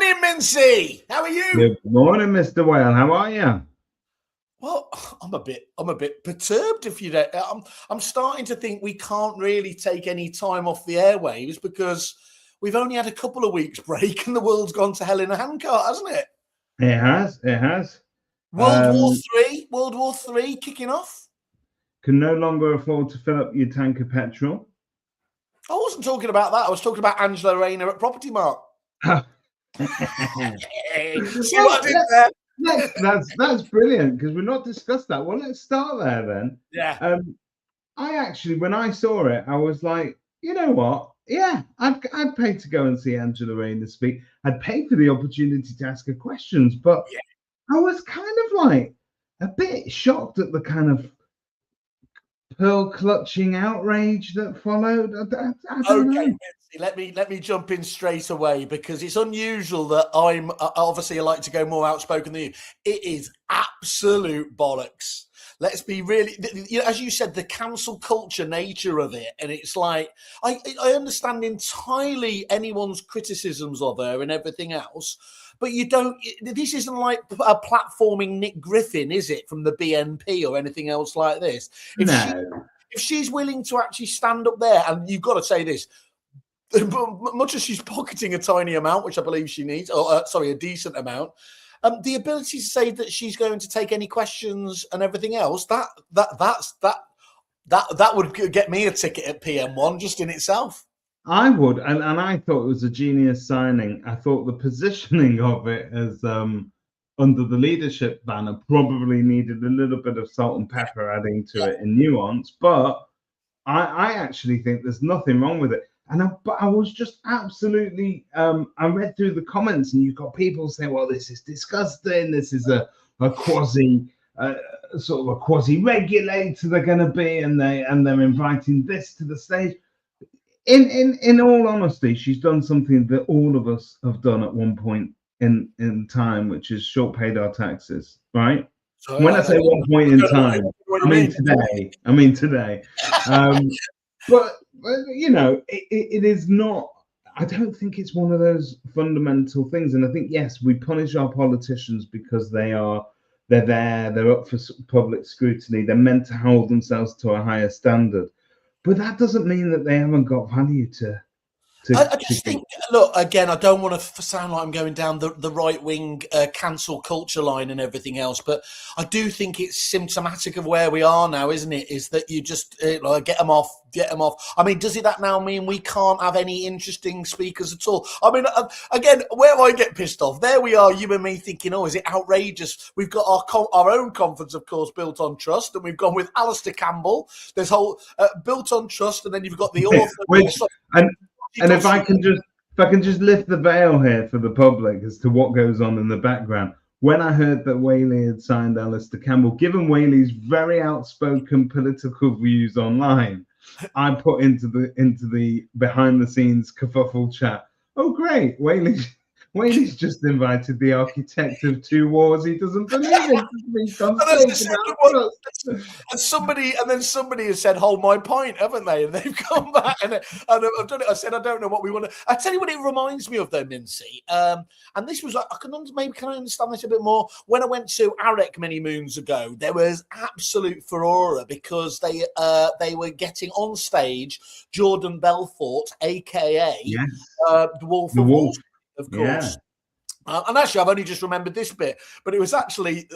morning, Mincy. How are you? Good morning, Mr. Whale. How are you? Well, I'm a bit perturbed. If you don't, I'm starting to think we can't really take any time off the airwaves because we've only had a couple of weeks break and the world's gone to hell in a handcart, hasn't it? It has. It has. World War Three kicking off. Can no longer afford to fill up your tank of petrol. I wasn't talking about that. I was talking about Angela Rayner at Property Mart. See what I did there? That's brilliant because we've not discussed that. Well, let's start there then. Yeah. I actually, when I saw it, I was like, you know what? Yeah, I'd pay to go and see Angela Rayner speak. I'd pay for the opportunity to ask her questions, but I was kind of like a bit shocked at the kind of pearl clutching outrage that followed. I don't know. Let me jump in straight away because it's unusual that I'm obviously I like to go more outspoken than you. It is absolute bollocks. Let's be really, as you said, the cancel culture nature of it, and it's like I understand entirely anyone's criticisms of her and everything else. But you don't. This isn't like a platforming Nick Griffin, is it, from the BNP or anything else like this? If she's willing to actually stand up there, and you've got to say this, much as she's pocketing a tiny amount, which I believe she needs, or a decent amount, the ability to say that she's going to take any questions and everything else, that would get me a ticket at PM1 just in itself. I would, and I thought it was a genius signing. I thought the positioning of it as under the leadership banner probably needed a little bit of salt and pepper adding to it in nuance, but I actually think there's nothing wrong with it. But I was just absolutely, I read through the comments and you've got people saying, well, this is disgusting. This is a quasi, sort of a quasi regulator they're going to be, and they're inviting this to the stage. In all honesty, she's done something that all of us have done at one point in time, which is short paid our taxes, right? So when I say one point in time, I mean today. But you know, it is not. I don't think it's one of those fundamental things. And I think yes, we punish our politicians because they're up for public scrutiny. They're meant to hold themselves to a higher standard. But that doesn't mean that they haven't got value to. I just think, look, again, I don't want to sound like I'm going down the right-wing cancel culture line and everything else, but I do think it's symptomatic of where we are now, isn't it? Is that you just get them off. I mean, does that now mean we can't have any interesting speakers at all? I mean, again, where I get pissed off, there we are, you and me thinking, oh, is it outrageous? We've got our own conference, of course, built on trust, and we've gone with Alistair Campbell. There's whole built on trust, and then you've got the author. And if I can just lift the veil here for the public as to what goes on in the background. When I heard that Whaley had signed Alistair Campbell, given Whaley's very outspoken political views online, I put into the behind the scenes kerfuffle chat. Oh great, Whaley's just invited the architect of two wars he doesn't believe in. And somebody has said, "Hold my point," haven't they? And they've come back and I've done it. I said, "I don't know what we want to." I tell you what, it reminds me of though, Mincy. And this was can I understand this a bit more? When I went to Arek many moons ago, there was absolute furore because they were getting on stage Jordan Belfort, aka the Wolf of Wall Street. Of course. And actually, I've only just remembered this bit, but it was actually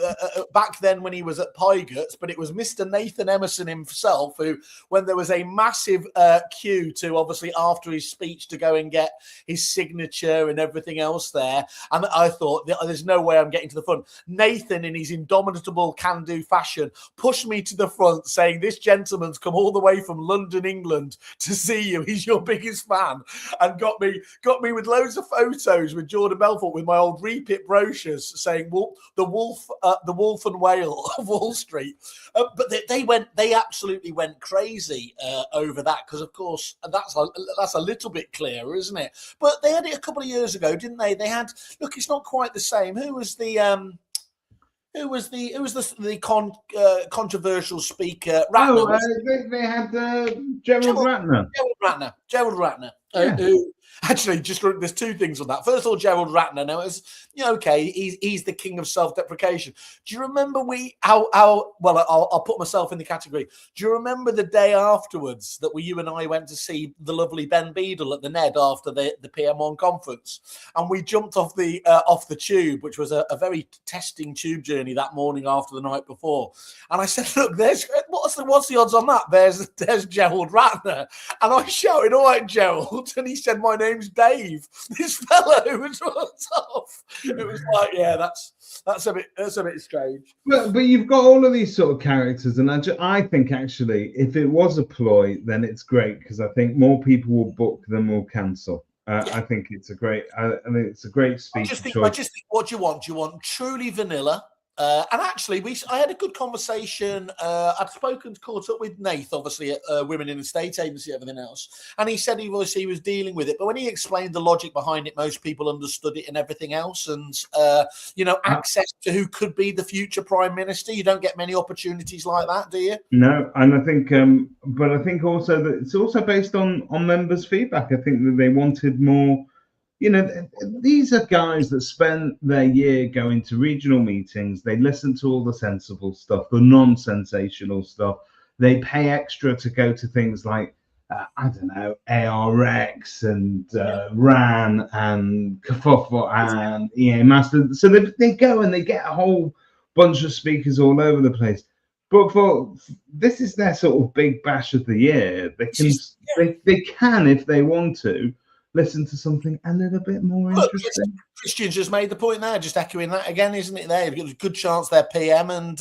back then when he was at Pygots, but it was Mr. Nathan Emerson himself who, when there was a massive queue to obviously after his speech to go and get his signature and everything else there. And I thought, there's no way I'm getting to the front. Nathan, in his indomitable can-do fashion, pushed me to the front saying, this gentleman's come all the way from London, England to see you. He's your biggest fan. And got me with loads of photos with Jordan Belfort with my old reprint brochures saying the wolf and whale of Wall Street, but they absolutely went crazy over that because of course that's a little bit clearer, isn't it? But they had it a couple of years ago, didn't they? They had it's not quite the same. Who was the controversial speaker? Ratner. They had Gerald Ratner. Gerald Ratner. Yeah. Actually, just there's two things on that. First of all, Gerald Ratner. Now, okay, he's the king of self-deprecation. Do you remember well, I'll put myself in the category. Do you remember the day afterwards that you and I went to see the lovely Ben Beadle at the Ned after the PM1 conference, and we jumped off the tube, which was a very testing tube journey that morning after the night before. And I said, look, what's the odds on that? There's Gerald Ratner, and I shouted, all right, Gerald, and he said, my name's Dave. This fellow was off. It was like, yeah, that's a bit strange. But you've got all of these sort of characters, and I think actually, if it was a ploy, then it's great because I think more people will book than will cancel. I think it's a great. I think it's a great speech. I just think, what do you want? Do you want truly vanilla? And actually, I had a good conversation. I'd caught up with Nath, obviously, at Women in the State Agency, everything else. And he said he was dealing with it. But when he explained the logic behind it, most people understood it and everything else. And, access to who could be the future Prime Minister. You don't get many opportunities like that, do you? No, and I think, but I think also that it's also based on members' feedback. I think that they wanted more. These are guys that spend their year going to regional meetings. They listen to all the sensible stuff, the non-sensational stuff. They pay extra to go to things like, ARX and RAN and Kerfuffle and EA Master. So they go and they get a whole bunch of speakers all over the place. But this is their sort of big bash of the year. They can, if they want to, listen to something a little bit more interesting. Christian's just made the point there, just echoing that again, isn't it? There's a good chance they're PM, and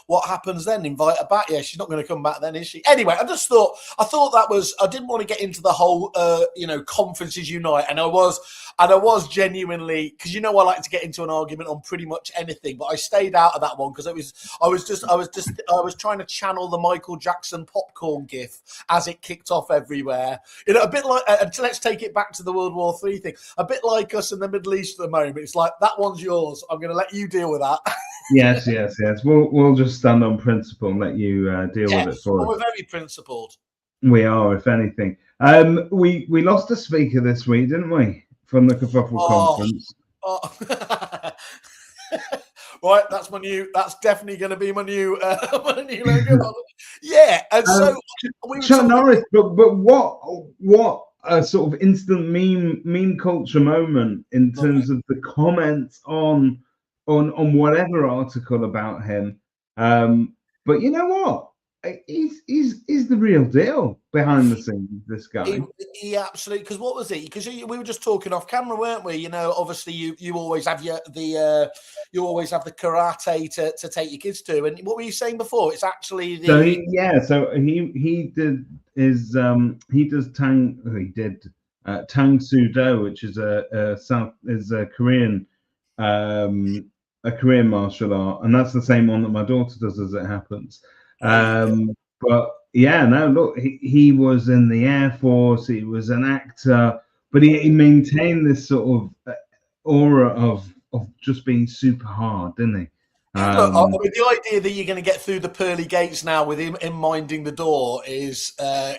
what happens then? Invite her back? Yeah, she's not going to come back then, is she? Anyway, I thought that was. I didn't want to get into the whole, conferences unite, and I was genuinely, because I like to get into an argument on pretty much anything, but I stayed out of that one because I was trying to channel the Michael Jackson popcorn gif as it kicked off everywhere. A bit like, let's take it back to the World War III thing. A bit like us in the Middle East at the moment. It's like, that one's yours. I'm going to let you deal with that. Yes. We'll just stand on principle and let you deal with it for us. We're very principled. We are, if anything. We lost a speaker this week, didn't we? From the Kerfuffle conference. Right, that's definitely going to be my new logo. Yeah, and so Chuck Norris, but what a sort of instant meme culture moment in terms of the comments on whatever article about him. But you know what? He's the real deal behind the scenes. This guy. He absolutely. Because what was it? Because we were just talking off camera, weren't we? Obviously you always have the karate to take your kids to. And what were you saying before? It's actually the. So he did his he did Tang Soo Do, which is a Korean martial art, and that's the same one that my daughter does, as it happens. But yeah, no, look, he was in the Air Force, he was an actor, but he maintained this sort of aura of just being super hard, didn't he? The idea that you're going to get through the pearly gates now with him minding the door is not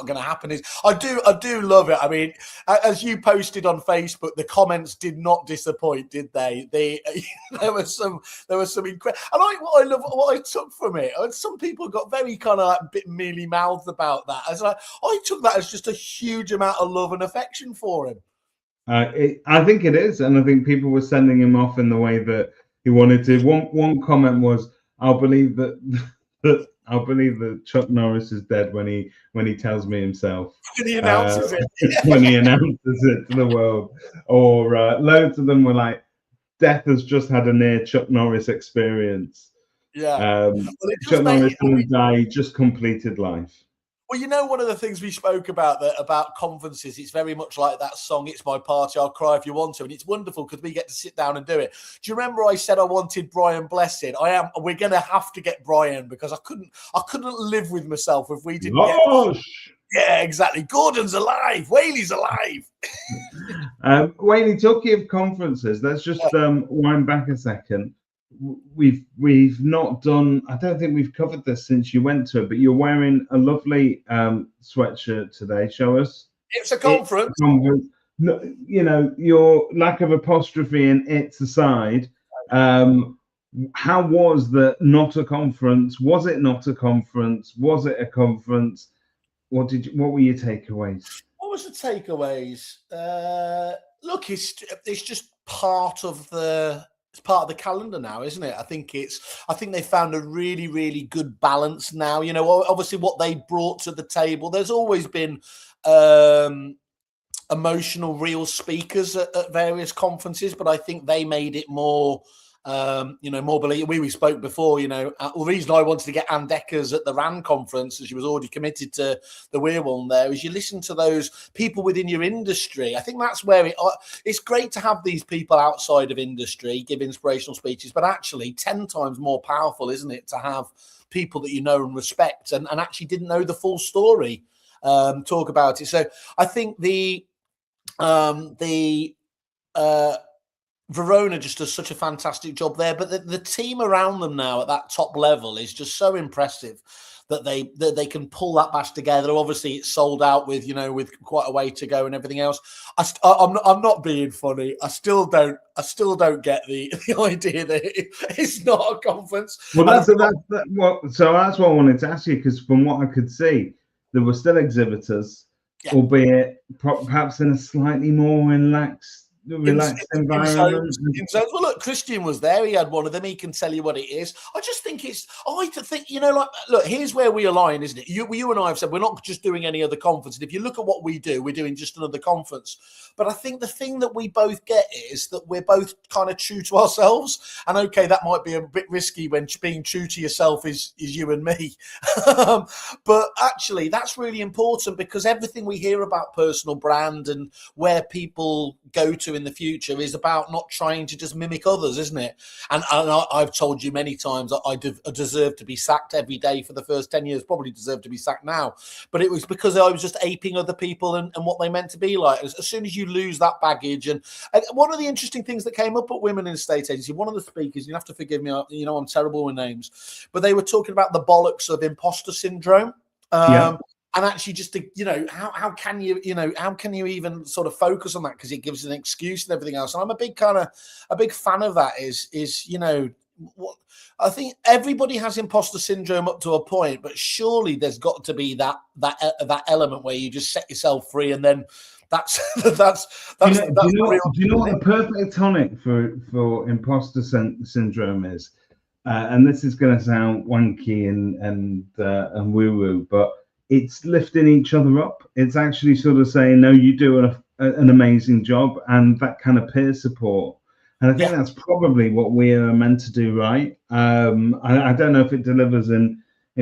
going to happen. I do love it. I mean, as you posted on Facebook, the comments did not disappoint, did they? There was some incredible. What I took from it. Some people got very kind of like a bit mealy mouthed about that. I took that as just a huge amount of love and affection for him. I think it is, and I think people were sending him off in the way that he wanted to. One comment was, "I'll believe that Chuck Norris is dead when he tells me himself." When he announces it. When he announces it to the world. Or loads of them were like, "Death has just had a near Chuck Norris experience." Yeah. Chuck Norris didn't die; he just completed life. Well, one of the things we spoke about conferences, it's very much like that song, "It's My Party, I'll Cry If You Want To." And it's wonderful because we get to sit down and do it. Do you remember I said I wanted Brian Blessed? We're going to have to get Brian because I couldn't live with myself if we didn't get. Yeah, exactly. Gordon's alive. Whaley's alive. Whaley, talking of conferences, let's just wind back a second. We've not done. I don't think we've covered this since you went to it, but you're wearing a lovely sweatshirt today. Show us. It's a conference. No, you know, your lack of apostrophe in it's aside, how was that not a conference? Was it not a conference? Was it a conference? What were your takeaways? What was the takeaways? Look, it's just part of the calendar now, isn't it? I think they found a really, really good balance now. You know, obviously what they brought to the table. There's always been emotional, real speakers at various conferences, but I think they made it more. More believe. We spoke before. You know, the reason I wanted to get Anne Deckers at the RAN conference, as she was already committed to the Weir one, there is you listen to those people within your industry. I think that's where it's great to have these people outside of industry give inspirational speeches, but actually 10 times more powerful, isn't it, to have people that you know and respect and actually didn't know the full story talk about it. So I think Verona just does such a fantastic job there, but the team around them now at that top level is just so impressive that they can pull that batch together. Obviously, it's sold out with quite a way to go and everything else. I'm not being funny. I still don't get the idea that it's not a conference. Well, so that's what I wanted to ask you, because from what I could see, there were still exhibitors, albeit perhaps in a slightly more relaxed environment. Well, look, Christian was there. He had one of them. He can tell you what it is. I just think look, here's where we align, isn't it? You and I have said we're not just doing any other conference. And if you look at what we do, we're doing just another conference. But I think the thing that we both get is that we're both kind of true to ourselves. And okay, that might be a bit risky when being true to yourself is you and me. But actually, that's really important, because everything we hear about personal brand and where people go to in the future is about not trying to just mimic others, isn't it? And I've told you many times that I deserve to be sacked every day for the first 10 years, probably deserve to be sacked now. But it was because I was just aping other people and what they meant to be like. As soon as you lose that baggage, and one of the interesting things that came up at Women in Estate Agency, one of the speakers, you have to forgive me, I'm terrible with names, but they were talking about the bollocks of imposter syndrome. And actually, just to, how can you even sort of focus on that, because it gives an excuse and everything else. And I'm a big fan of that. What I think everybody has imposter syndrome up to a point, but surely there's got to be that element where you just set yourself free, and then that's do you know what the perfect tonic for imposter syndrome is? And this is going to sound wanky and woo woo, but it's lifting each other up. It's actually sort of saying, no, you do an amazing job, and that kind of peer support. And I think that's probably what we are meant to do, right? I don't know if it delivers in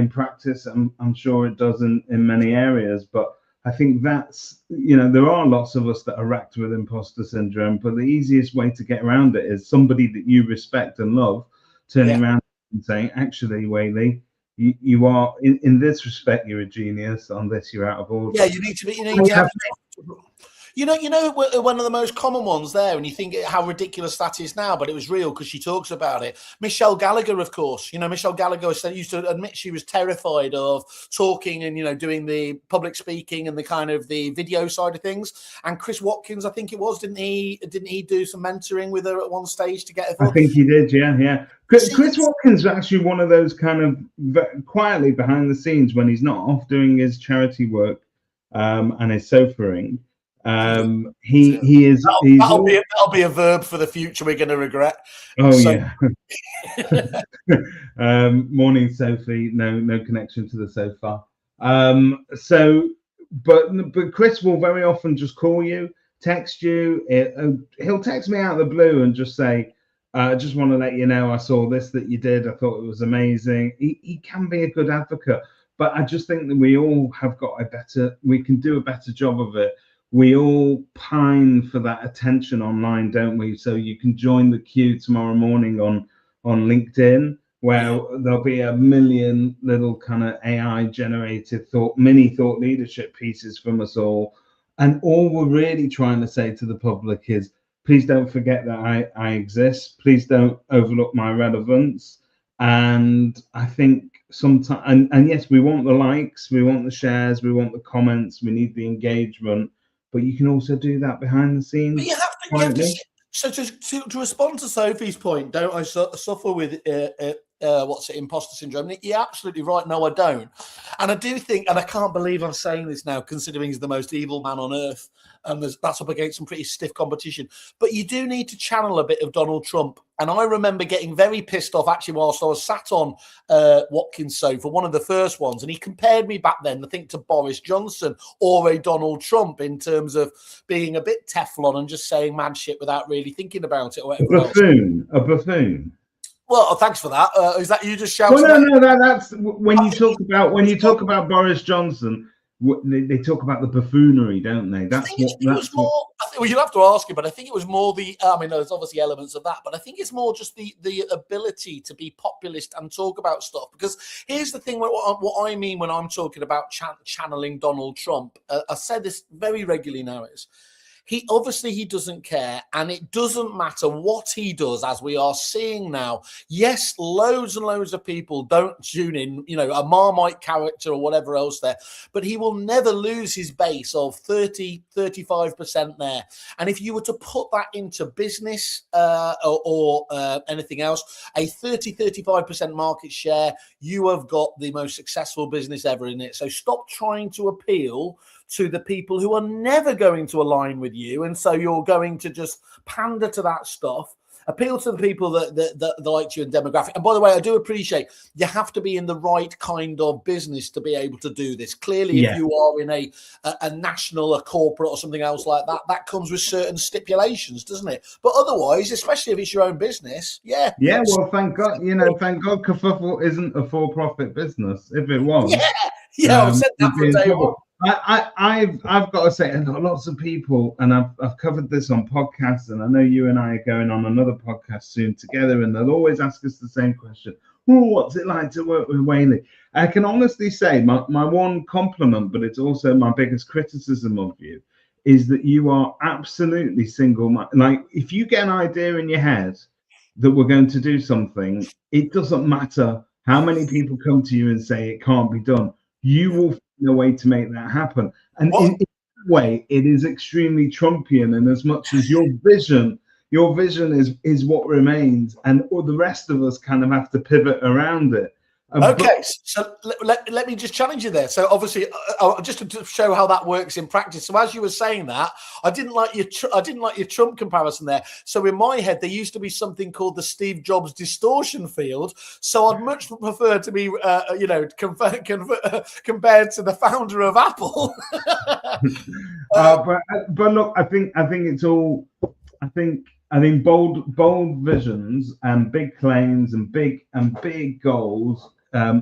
practice. I'm sure it does in many areas, but I think that's, there are lots of us that are racked with imposter syndrome, but the easiest way to get around it is somebody that you respect and love turning around and saying, actually, Whaley, you are in this respect, you're a genius. On this, you're out of order. Yeah, you need to have. One of the most common ones there, and you think how ridiculous that is now, but it was real because she talks about it. Michelle Gallagher, of course. Michelle Gallagher used to admit she was terrified of talking and, doing the public speaking and the kind of the video side of things. And Chris Watkins, I think it was, didn't he do some mentoring with her at one stage to get her? I think he did, yeah. Chris Watkins is actually one of those kind of quietly behind the scenes when he's not off doing his charity work and his sofaing. He is. That'll be a verb for the future we're going to regret. Yeah. Morning, Sophie. No connection to the sofa. But Chris will very often just call you, text you. He'll text me out of the blue and just say, I just want to let you know I saw this that you did. I thought it was amazing. He can be a good advocate, but I just think that we all have we can do a better job of it. We all pine for that attention online, don't we? So you can join the queue tomorrow morning on LinkedIn, where there'll be a million little kind of AI generated mini thought leadership pieces from us all. And all we're really trying to say to the public is, please don't forget that I exist. Please don't overlook my relevance. And I think sometimes, and yes, we want the likes, we want the shares, we want the comments, we need the engagement. but you can also do that behind the scenes. But you have to so to respond to Sophie's point, don't I suffer with imposter syndrome? You're absolutely right. No, I don't. And I do think, and I can't believe I'm saying this now, considering he's the most evil man on earth, and that's up against some pretty stiff competition. But you do need to channel a bit of Donald Trump. And I remember getting very pissed off, actually, whilst I was sat on Watkins' sofa, one of the first ones, and he compared me back then, I think, to Boris Johnson or a Donald Trump in terms of being a bit Teflon and just saying mad shit without really thinking about it. Or a buffoon. Well, thanks for that. Is that you just shouting? Well, no, that's when you talk about Boris Johnson. They talk about the buffoonery, don't they? Well, you'll have to ask him, but I think it was more there's obviously elements of that, but I think it's more just the ability to be populist and talk about stuff. Because here's the thing: what I mean when I'm talking about channeling Donald Trump, I said this very regularly now, is he doesn't care, and it doesn't matter what he does, as we are seeing now. Yes, loads and loads of people don't tune in, a Marmite character or whatever else there, but he will never lose his base of 35% there. And if you were to put that into business or anything else, a 35% market share, you have got the most successful business ever in it. So stop trying to appeal to the people who are never going to align with you, and so you're going to just pander to that stuff. Appeal to the people that like you and demographic. And by the way, I do appreciate you have to be in the right kind of business to be able to do this. Clearly, if you are in a national, a corporate, or something else like that, that comes with certain stipulations, doesn't it? But otherwise, especially if it's your own business, yeah. Well, thank God, thank God, Kerfuffle isn't a for-profit business. If it was, I've said that for day one. I've got to say, and lots of people, and I've covered this on podcasts, and I know you and I are going on another podcast soon together, and they'll always ask us the same question: what's it like to work with Whaley? I can honestly say my one compliment, but it's also my biggest criticism of you, is that you are absolutely single-minded. Like, if you get an idea in your head that we're going to do something, it doesn't matter how many people come to you and say it can't be done. You will find a way to make that happen. And in that way, it is extremely Trumpian. And as much as your vision is what remains, and all the rest of us kind of have to pivot around it. Okay, so let me just challenge you there. So obviously, just to show how that works in practice. So as you were saying that, I didn't like your Trump comparison there. So in my head, there used to be something called the Steve Jobs distortion field. So I'd much prefer to be, compared to the founder of Apple. But look, I think it's all. I think bold visions and big claims and big goals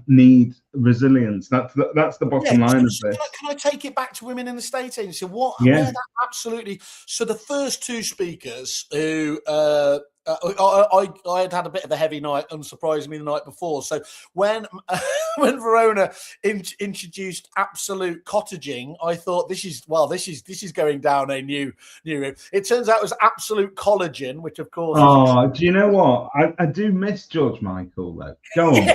need resilience. That's the bottom line of this. Can I take it back to women in the state agency? That absolutely. So the first two speakers who I had a bit of a heavy night, unsurprisingly, the night before. So when Verona introduced absolute cottaging, I thought this is going down a new route. It turns out it was absolute collagen, which of course. Do you know what? I do miss George Michael though. Go on.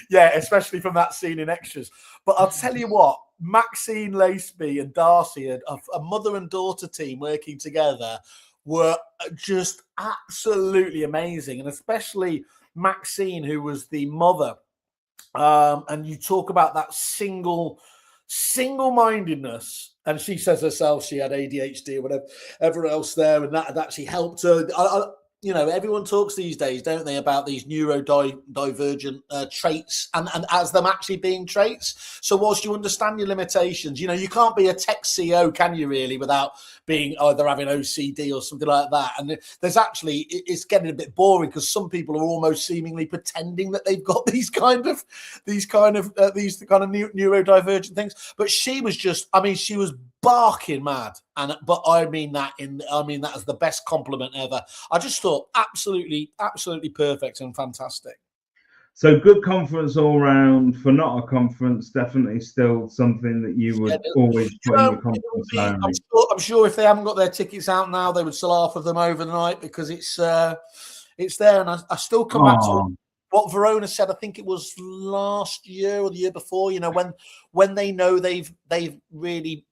Yeah, especially from that scene in Extras. But I'll tell you what, Maxine Laceby and Darcy, a mother and daughter team working together, were just absolutely amazing. And especially Maxine, who was the mother. And you talk about that single-mindedness. And she says herself she had ADHD or whatever else there, and that had actually helped her. Everyone talks these days, don't they, about these neurodivergent traits and as them actually being traits. So whilst you understand your limitations, you can't be a tech CEO, can you really, without being either having OCD or something like that. And there's actually, it's getting a bit boring because some people are almost seemingly pretending that they've got these kind of neurodivergent things. But she was she was barking mad, but I mean that as the best compliment ever. I just thought absolutely perfect and fantastic. So good conference all round. For not a conference, definitely still something that you would always put in the conference. I'm sure if they haven't got their tickets out now, they would sell half of them overnight because it's there. And I still come back to what Verona said, I think it was last year or the year before, when they know they've really,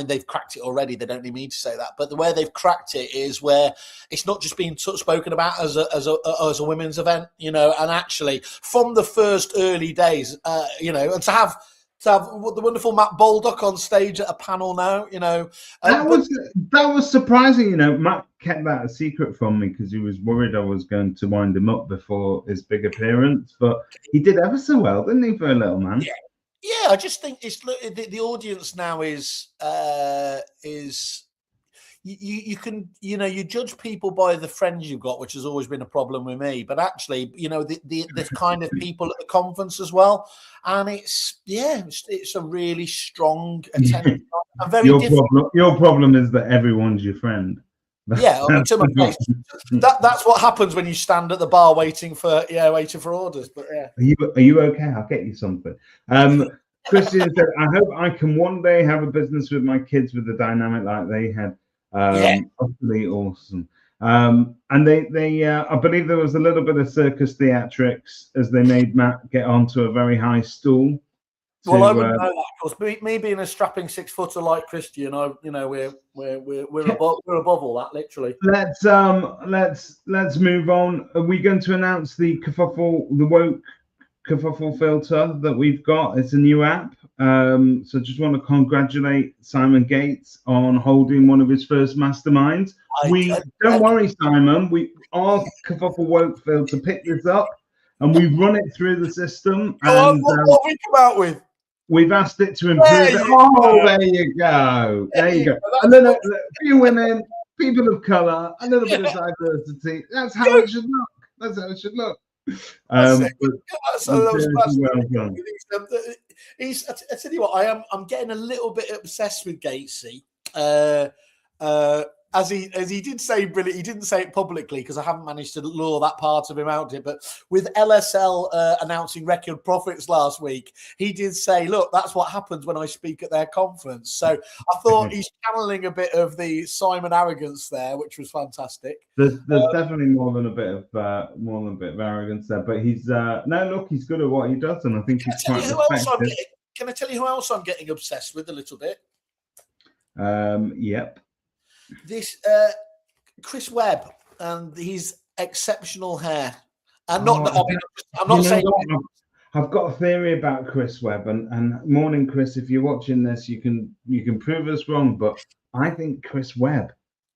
they've cracked it already. They don't need me to say that, but the way they've cracked it is where it's not just being spoken about as a women's event, and actually from the first early days, and to have the wonderful Matt Baldock on stage at a panel now, that was surprising. Matt kept that a secret from me because he was worried I was going to wind him up before his big appearance. But he did ever so well, didn't he, for a little man? Yeah. I just think it's the audience now is. You can you judge people by the friends you've got, which has always been a problem with me. But actually, the kind of people at the conference as well, and it's a really strong attendance. Your problem is that everyone's your friend. Yeah, to my face. That's what happens when you stand at the bar waiting for orders. But yeah, are you okay? I'll get you something. Christian said, "I hope I can one day have a business with my kids with a dynamic like they had." Utterly awesome. And they I believe there was a little bit of circus theatrics as they made Matt get onto a very high stool. Well, I wouldn't know that, of course. Me being a strapping 6-footer like Christian, we're above all that, literally. Let's move on. Are we going to announce the woke Kerfuffle filter that we've got? It's a new app. So just want to congratulate Simon Gates on holding one of his first masterminds. Don't worry, Simon. Our Kerfuffle woke filter picked this up and we run it through the system. And what we come out with? We've asked it to improve it. There you go. There you go. And then a few women, people of colour, a little bit of diversity. That's how it should look. That's how it should look. I tell you what, I'm getting a little bit obsessed with Gatesy. As he did say, brilliant. He didn't say it publicly because I haven't managed to lure that part of him out of it. But with LSL announcing record profits last week, he did say, "Look, that's what happens when I speak at their conference." So I thought he's channeling a bit of the Simon arrogance there, which was fantastic. There's definitely more than a bit of arrogance there, but he's he's good at what he does, and I think he's quite effective. Can I tell you who else I'm getting obsessed with a little bit? Yep. This Chris Webb and his exceptional hair, and I'm not saying. I've got a theory about Chris Webb, and morning, Chris. If you're watching this, you can prove us wrong, but I think Chris Webb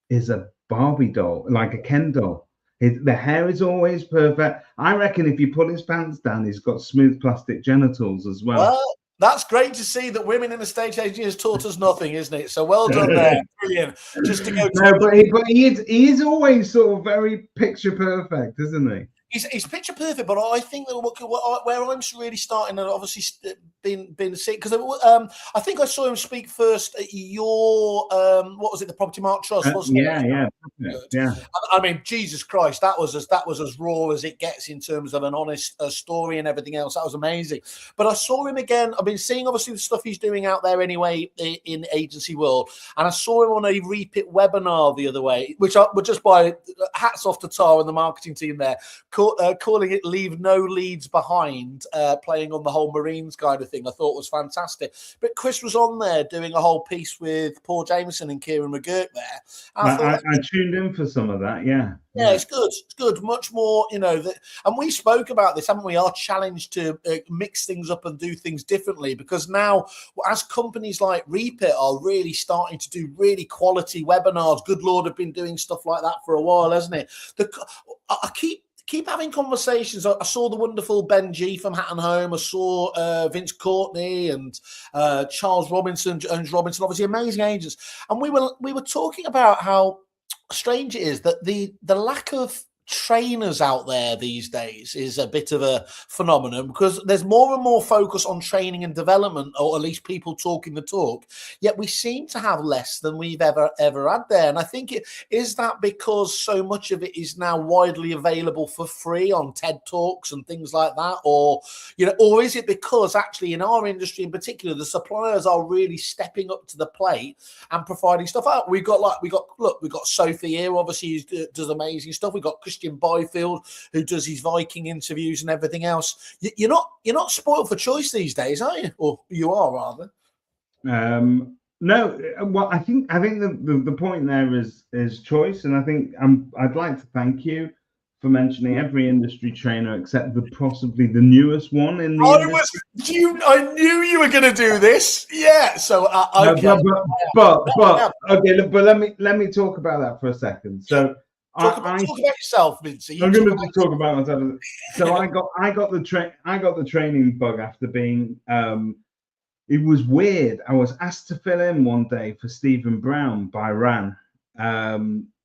is a Barbie doll, like a Ken doll. The hair is always perfect. I reckon if you pull his pants down, he's got smooth plastic genitals as well. Well, that's great to see that women in the state agency has taught us nothing, isn't it? So well done there, brilliant. Just to go. But he is always sort of very picture perfect, isn't he? He's picture perfect, but I think that where I'm really starting, and obviously been sick because I think I saw him speak first at your what was it, the Property Mark Trust? Wasn't it? Yeah. I mean, Jesus Christ, that was as raw as it gets in terms of an honest story and everything else. That was amazing. But I saw him again. I've been seeing obviously the stuff he's doing out there anyway in agency world, and I saw him on a Repit webinar the other way, which I would just buy hats off to Tar and the marketing team there. Calling it "Leave No Leads Behind," playing on the whole Marines kind of thing, I thought was fantastic. But Chris was on there doing a whole piece with Paul Jameson and Kieran McGurk there. I tuned in for some of that, yeah. Yeah, it's good. It's good. Much more, and we spoke about this, haven't we? Our challenge to mix things up and do things differently, because now, as companies like Repit are really starting to do really quality webinars, good Lord, have been doing stuff like that for a while, hasn't it? I keep having conversations. I saw the wonderful Ben G from Hatton Home. I saw Vince Courtney and Charles Robinson, Jones Robinson, obviously amazing agents. And we were talking about how strange it is that the lack of trainers out there these days is a bit of a phenomenon, because there's more and more focus on training and development, or at least people talking the talk, yet we seem to have less than we've ever had there. And I think is that because so much of it is now widely available for free on TED Talks and things like that, or is it because actually in our industry in particular, the suppliers are really stepping up to the plate and providing stuff out? We've got Sophie here, obviously, who does amazing stuff. We've got Christian Christian Byfield, who does his Viking interviews and everything else. You're not spoiled for choice these days, are you? Or you are, rather. No, well, I think the point there is choice, and I think I'd like to thank you for mentioning every industry trainer except possibly the newest one in the industry. I knew you were going to do this. Yeah. So okay. No, but okay. But let me talk about that for a second. So talk about yourself, Mintz. I'm going to talk about myself. So I got the training bug after being. It was weird. I was asked to fill in one day for Stephen Brown by RAN.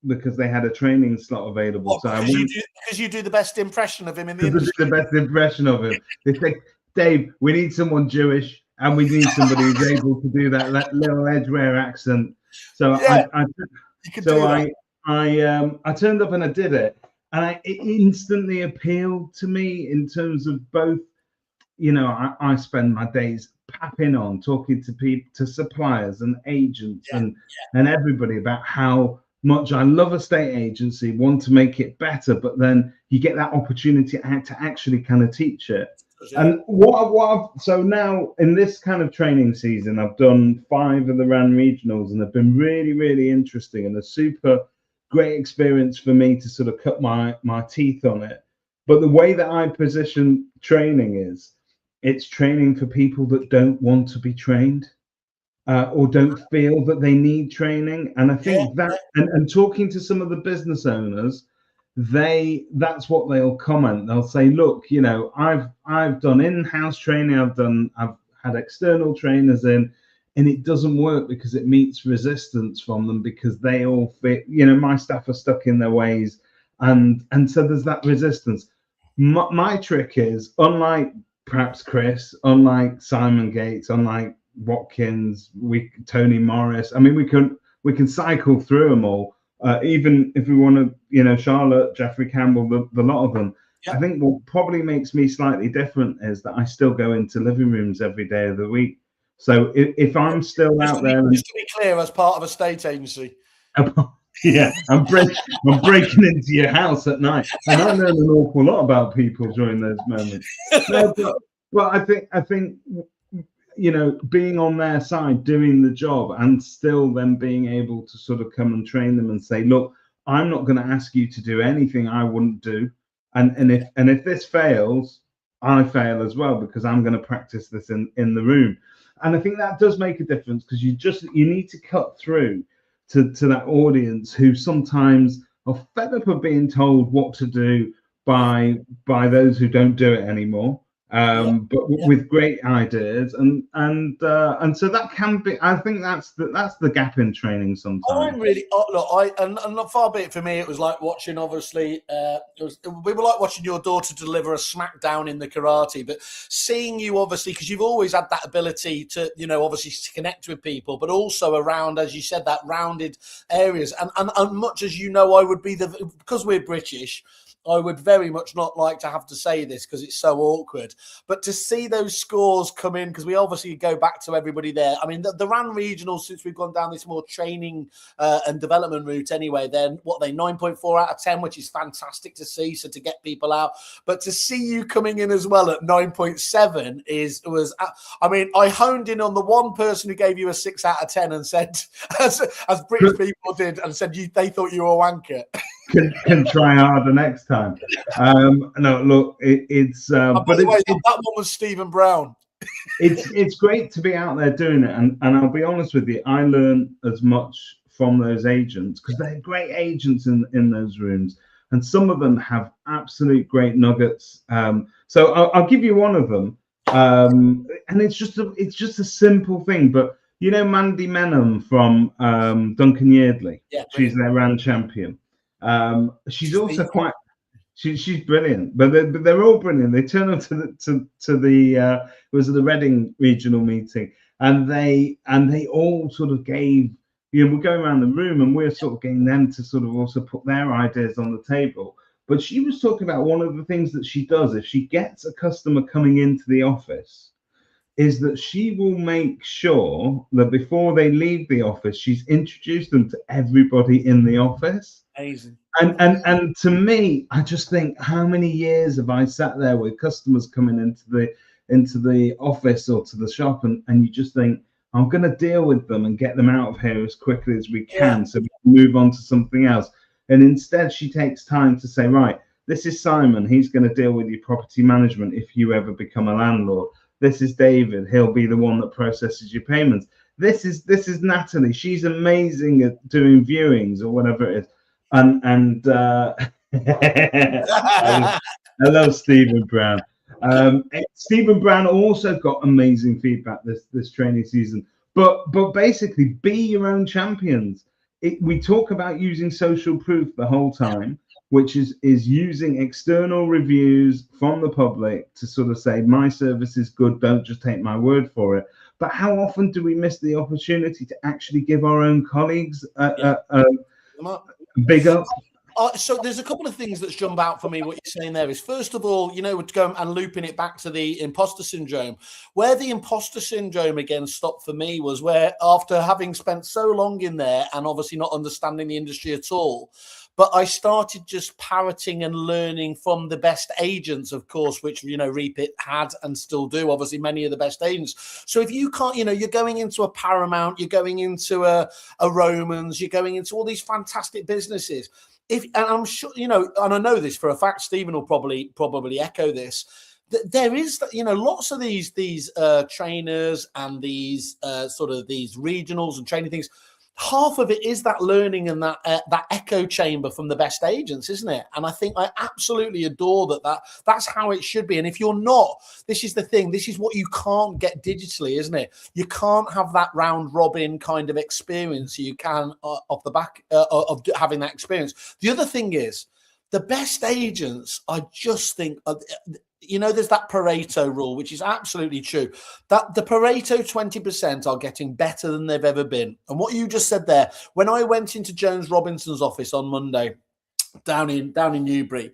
Because they had a training slot available. Because you do the best impression of him in the industry. The best impression of him. They say, Dave, we need someone Jewish, and we need somebody who's able to do that little Edgware accent. So yeah, I turned up and I did it, and it instantly appealed to me in terms of both. You know, I spend my days papping on, talking to people, to suppliers and agents and everybody about how much I love a state agency, want to make it better, but then you get that opportunity to actually kind of teach it. And so now in this kind of training season, I've done 5 of the RAN regionals, and they've been really, really interesting and a super great experience for me to sort of cut my teeth on it. But the way that I position training is, it's training for people that don't want to be trained. Or don't feel that they need training, and I think and talking to some of the business owners, that's what they'll comment. They'll say, look, you know, I've done in-house training, I've had external trainers in, and it doesn't work because it meets resistance from them because they all fit. You know, my staff are stuck in their ways, and so there's that resistance. My trick is, unlike perhaps Chris, unlike Simon Gates, unlike Watkins, Tony Morris. I mean, we can cycle through them all. Even if we want to, you know, Charlotte, Jeffrey Campbell, the lot of them. Yep. I think what probably makes me slightly different is that I still go into living rooms every day of the week. So if I'm still out there, just to be clear, as part of a state agency. Yeah, I'm breaking into your house at night, and I learn an awful lot about people during those moments. No, but I think. You know, being on their side, doing the job, and still then being able to sort of come and train them and say, look, I'm not going to ask you to do anything I wouldn't do. And if this fails, I fail as well, because I'm going to practice this in the room. And I think that does make a difference, because you need to cut through to that audience who sometimes are fed up of being told what to do by those who don't do it anymore. With great ideas, and so that can be. I think that's the gap in training sometimes. And far be it for me. It was like watching, obviously, we were like watching your daughter deliver a smackdown in the karate, but seeing you, obviously, because you've always had that ability to, you know, obviously to connect with people, but also around, as you said, that rounded areas. And much as you know, I would be because we're British, I would very much not like to have to say this because it's so awkward, but to see those scores come in, because we obviously go back to everybody there. I mean, the RAN regionals, since we've gone down this more training and development route anyway, then 9.4 out of 10, which is fantastic to see. So to get people out, but to see you coming in as well at 9.7 I mean, I honed in on the one person who gave you a 6 out of 10 and said, as British people did, and said they thought you were a wanker. Can try harder next time. No, look, it's. But by the way, that one was Stephen Brown. It's great to be out there doing it, and I'll be honest with you, I learn as much from those agents, because they're great agents in those rooms, and some of them have absolute great nuggets. So I'll give you one of them, and it's just a simple thing, but you know Mandy Menham from Duncan Yeardley. Yeah, she's their RAN champion. She's also quite. She's brilliant, but they're all brilliant. They turn up to the it was the Reading regional meeting, and they all sort of gave. You know, we're going around the room and we're sort of getting them to sort of also put their ideas on the table. But she was talking about one of the things that she does if she gets a customer coming into the office, is that she will make sure that before they leave the office, she's introduced them to everybody in the office. Amazing. And to me, I just think, how many years have I sat there with customers coming into the office or to the shop, and you just think, I'm going to deal with them and get them out of here as quickly as we can, so we can move on to something else. And instead, she takes time to say, right, this is Simon. He's going to deal with your property management if you ever become a landlord. This is David. He'll be the one that processes your payments. This is Natalie. She's amazing at doing viewings or whatever it is. And I love Stephen Brown. Stephen Brown also got amazing feedback this training season. But basically, be your own champions. We talk about using social proof the whole time, which is using external reviews from the public to sort of say, my service is good, don't just take my word for it. But how often do we miss the opportunity to actually give our own colleagues a big up? So there's a couple of things that jump out for me. What you're saying there is, first of all, going and looping it back to the imposter syndrome. Where the imposter syndrome again stopped for me was where, after having spent so long in there and obviously not understanding the industry at all, but I started just parroting and learning from the best agents, of course, which, Repeat had and still do, obviously, many of the best agents. So if you can't, you're going into a Paramount, you're going into a Romans, you're going into all these fantastic businesses. And I'm sure, and I know this for a fact, Stephen will probably echo this. There is, lots of these trainers and these sort of these regionals and training things. Half of it is that learning and that echo chamber from the best agents, isn't it? And I think I absolutely adore that's how it should be. And if you're not, this is the thing. This is what you can't get digitally, isn't it? You can't have that round robin kind of experience you can off the back of having that experience. The other thing is, the best agents, I just think, there's that Pareto rule, which is absolutely true, that the Pareto 20% are getting better than they've ever been. And what you just said there, when I went into Jones Robinson's office on Monday down in Newbury,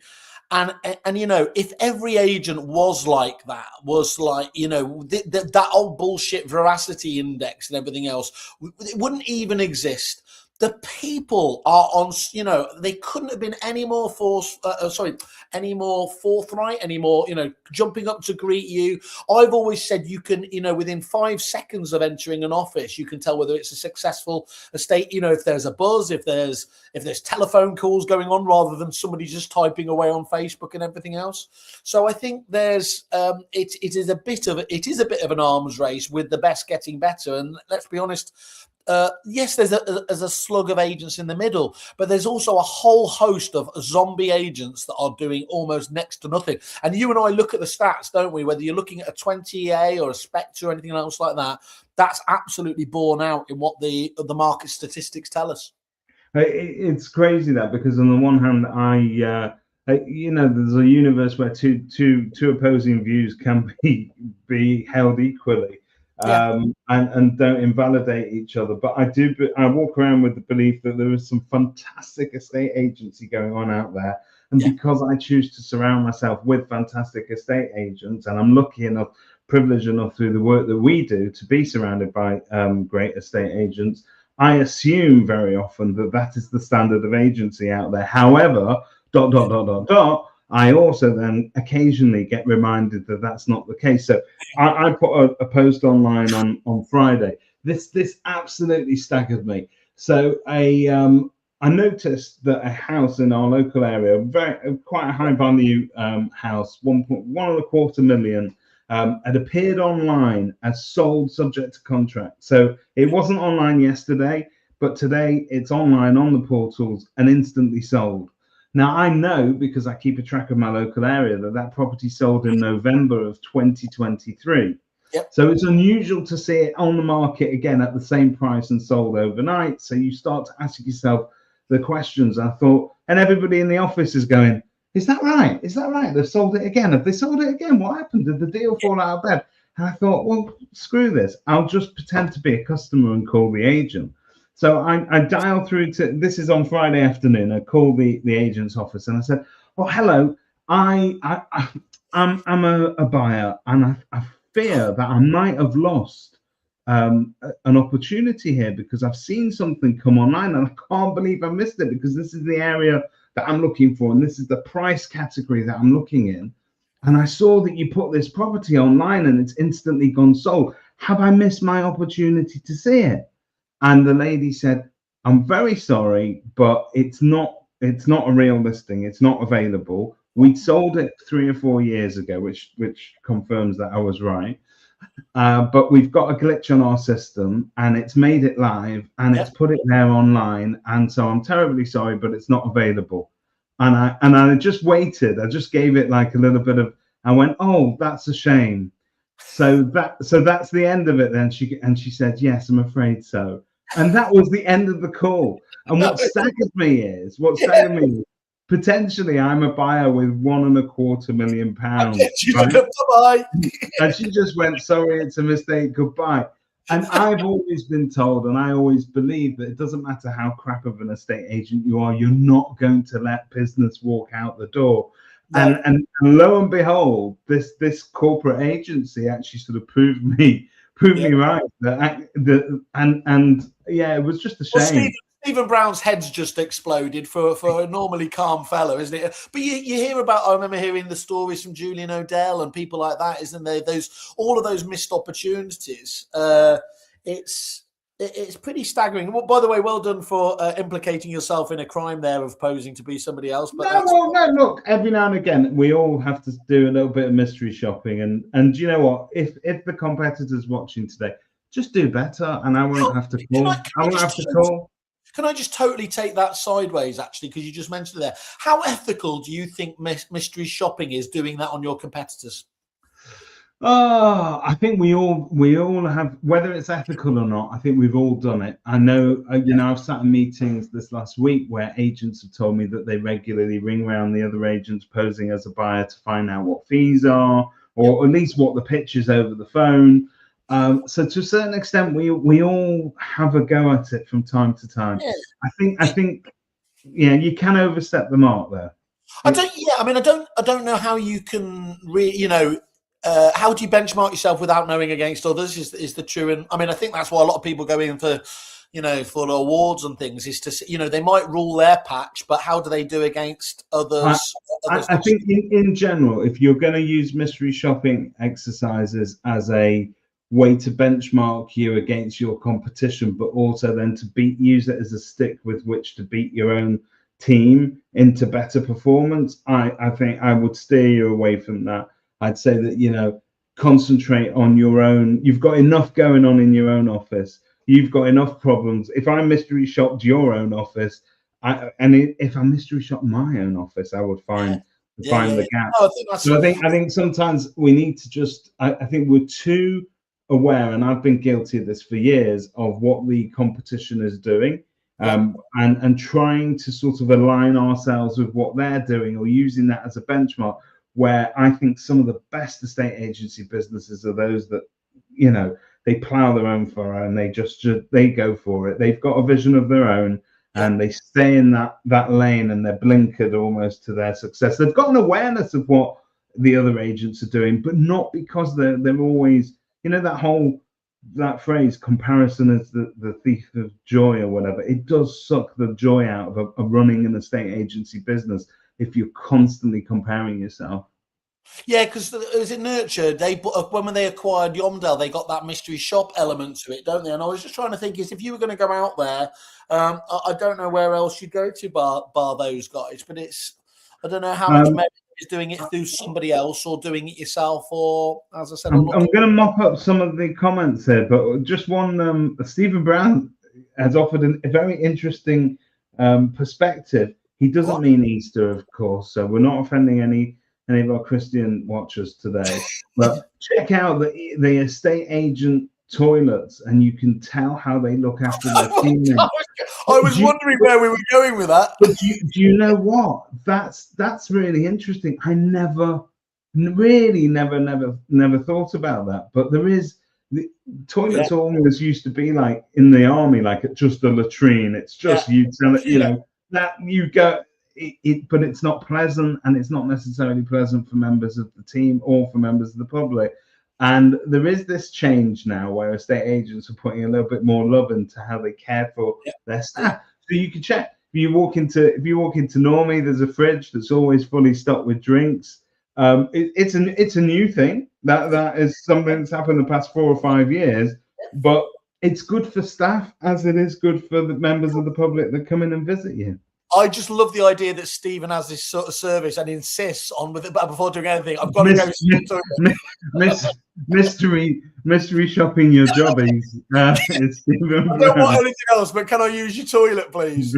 and if every agent was like that, that old bullshit veracity index and everything else, it wouldn't even exist. The people are on, they couldn't have been any more forthright, any more, jumping up to greet you. I've always said you can, within 5 seconds of entering an office, you can tell whether it's a successful estate, if there's a buzz, if there's telephone calls going on rather than somebody just typing away on Facebook and everything else. So I think there's, it is a bit of an arms race with the best getting better. And let's be honest, yes, there's a slug of agents in the middle, but there's also a whole host of zombie agents that are doing almost next to nothing. And you and I look at the stats, don't we? Whether you're looking at a 20EA or a Spectre or anything else like that, that's absolutely borne out in what the market statistics tell us. It's crazy that, because on the one hand, there's a universe where two opposing views can be held equally. And don't invalidate each other. But I walk around with the belief that there is some fantastic estate agency going on out there. And because I choose to surround myself with fantastic estate agents, and I'm lucky enough, privileged enough through the work that we do to be surrounded by great estate agents, I assume very often that is the standard of agency out there. However, ... I also then occasionally get reminded that that's not the case. So I put a post online on Friday. This absolutely staggered me. So I noticed that a house in our local area, quite a high value house, 1.25 million, had appeared online as sold subject to contract. So it wasn't online yesterday, but today it's online on the portals and instantly sold. Now, I know, because I keep a track of my local area, that property sold in November of 2023. Yep. So it's unusual to see it on the market again at the same price and sold overnight. So you start to ask yourself the questions. I thought, and everybody in the office is going, is that right? Is that right? They've sold it again. Have they sold it again? What happened? Did the deal fall out of bed? And I thought, well, screw this. I'll just pretend to be a customer and call the agent. So I dialed through to, this is on Friday afternoon, I called the agent's office and I said, oh, hello, I'm a buyer and I've fear that I might have lost an opportunity here because I've seen something come online and I can't believe I missed it because this is the area that I'm looking for and this is the price category that I'm looking in. And I saw that you put this property online and it's instantly gone sold. Have I missed my opportunity to see it? And the lady said, I'm very sorry, but it's not a real listing. It's not available. We sold it 3 or 4 years ago, which confirms that I was right. But we've got a glitch on our system and it's made it live and it's put it there online. And so I'm terribly sorry, but it's not available. And I just waited. I just gave it like a little bit of, I went, oh, that's a shame. So that's the end of it then. She said, yes, I'm afraid so. And that was the end of the call. And what staggered me is, potentially I'm a buyer with £1.25 million. Right? Bye-bye. And she just went, sorry, it's a mistake, goodbye. And I've always been told, and I always believe that it doesn't matter how crap of an estate agent you are, you're not going to let business walk out the door. No. And lo and behold, this corporate agency actually sort of proved me right. And yeah, it was just a shame. Well, Stephen Brown's head's just exploded for a normally calm fellow, isn't it? But you hear about, I remember hearing the stories from Julian O'Dell and people like that, isn't there? All of those missed opportunities. It's pretty staggering. Well, by the way, well done for implicating yourself in a crime there of posing to be somebody else. But no, look, every now and again, we all have to do a little bit of mystery shopping. And you know what? If the competitor's watching today, just do better and I won't have to call. Can I just totally take that sideways, actually, because you just mentioned it there. How ethical do you think mystery shopping is doing that on your competitors? Oh, I think we all have, whether it's ethical or not, I think we've all done it. I know, I've sat in meetings this last week where agents have told me that they regularly ring around the other agents posing as a buyer to find out what fees are, or at least what the pitch is over the phone. So to a certain extent, we all have a go at it from time to time. Yeah. I think, you can overstep the mark there. I don't know how you can how do you benchmark yourself without knowing against others is the true. And I think that's why a lot of people go in for, for the awards and things is to, they might rule their patch, but how do they do against others? I think in general, if you're going to use mystery shopping exercises as a way to benchmark you against your competition, but also then to use it as a stick with which to beat your own team into better performance, I think I would steer you away from that. I'd say that, concentrate on your own. You've got enough going on in your own office. You've got enough problems. If I mystery shopped your own office, if I mystery shopped my own office, I would find the gap. So I think sometimes we need to just, I think we're too aware, and I've been guilty of this for years, of what the competition is doing, and trying to sort of align ourselves with what they're doing or using that as a benchmark, where I think some of the best estate agency businesses are those that, they plow their own furrow and they go for it. They've got a vision of their own and they stay in that lane and they're blinkered almost to their success. They've got an awareness of what the other agents are doing, but not because they're always, that phrase, comparison is the thief of joy or whatever. It does suck the joy out of running an estate agency business if you're constantly comparing yourself. Yeah, because as it nurtured, when they acquired Yomdale, they got that mystery shop element to it, don't they? And I was just trying to think, if you were going to go out there, I don't know where else you'd go to bar those guys, but I don't know how much merit is doing it through somebody else or doing it yourself, or as I said, I'm going to mop up some of the comments here, but just one. Stephen Brown has offered a very interesting perspective. He doesn't mean Easter, of course, so we're not offending any of our Christian watchers today. But check out the estate agent toilets, and you can tell how they look after their teammates. I was wondering where we were going with that. But do you know what? That's really interesting. I never thought about that. But there is, the toilets almost used to be like in the army, like just a latrine. It's just you tell it, that you go. But it's not pleasant, and it's not necessarily pleasant for members of the team or for members of the public. And there is this change now where estate agents are putting a little bit more love into how they care for their staff. So you can check. If you walk into Normie, there's a fridge that's always fully stocked with drinks. It's a new thing. That is something that's happened in the past 4 or 5 years, but it's good for staff as it is good for the members of the public that come in and visit you. I just love the idea that Stephen has this sort of service and insists on with it, but before doing anything, I've got to go to the toilet. Mystery shopping your jobbies. It's Stephen. I don't want anything else, but can I use your toilet, please?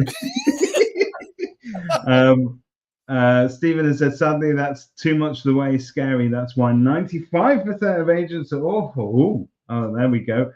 Stephen has said, sadly, that's too much the way scary. That's why 95% of agents are awful. Oh, there we go.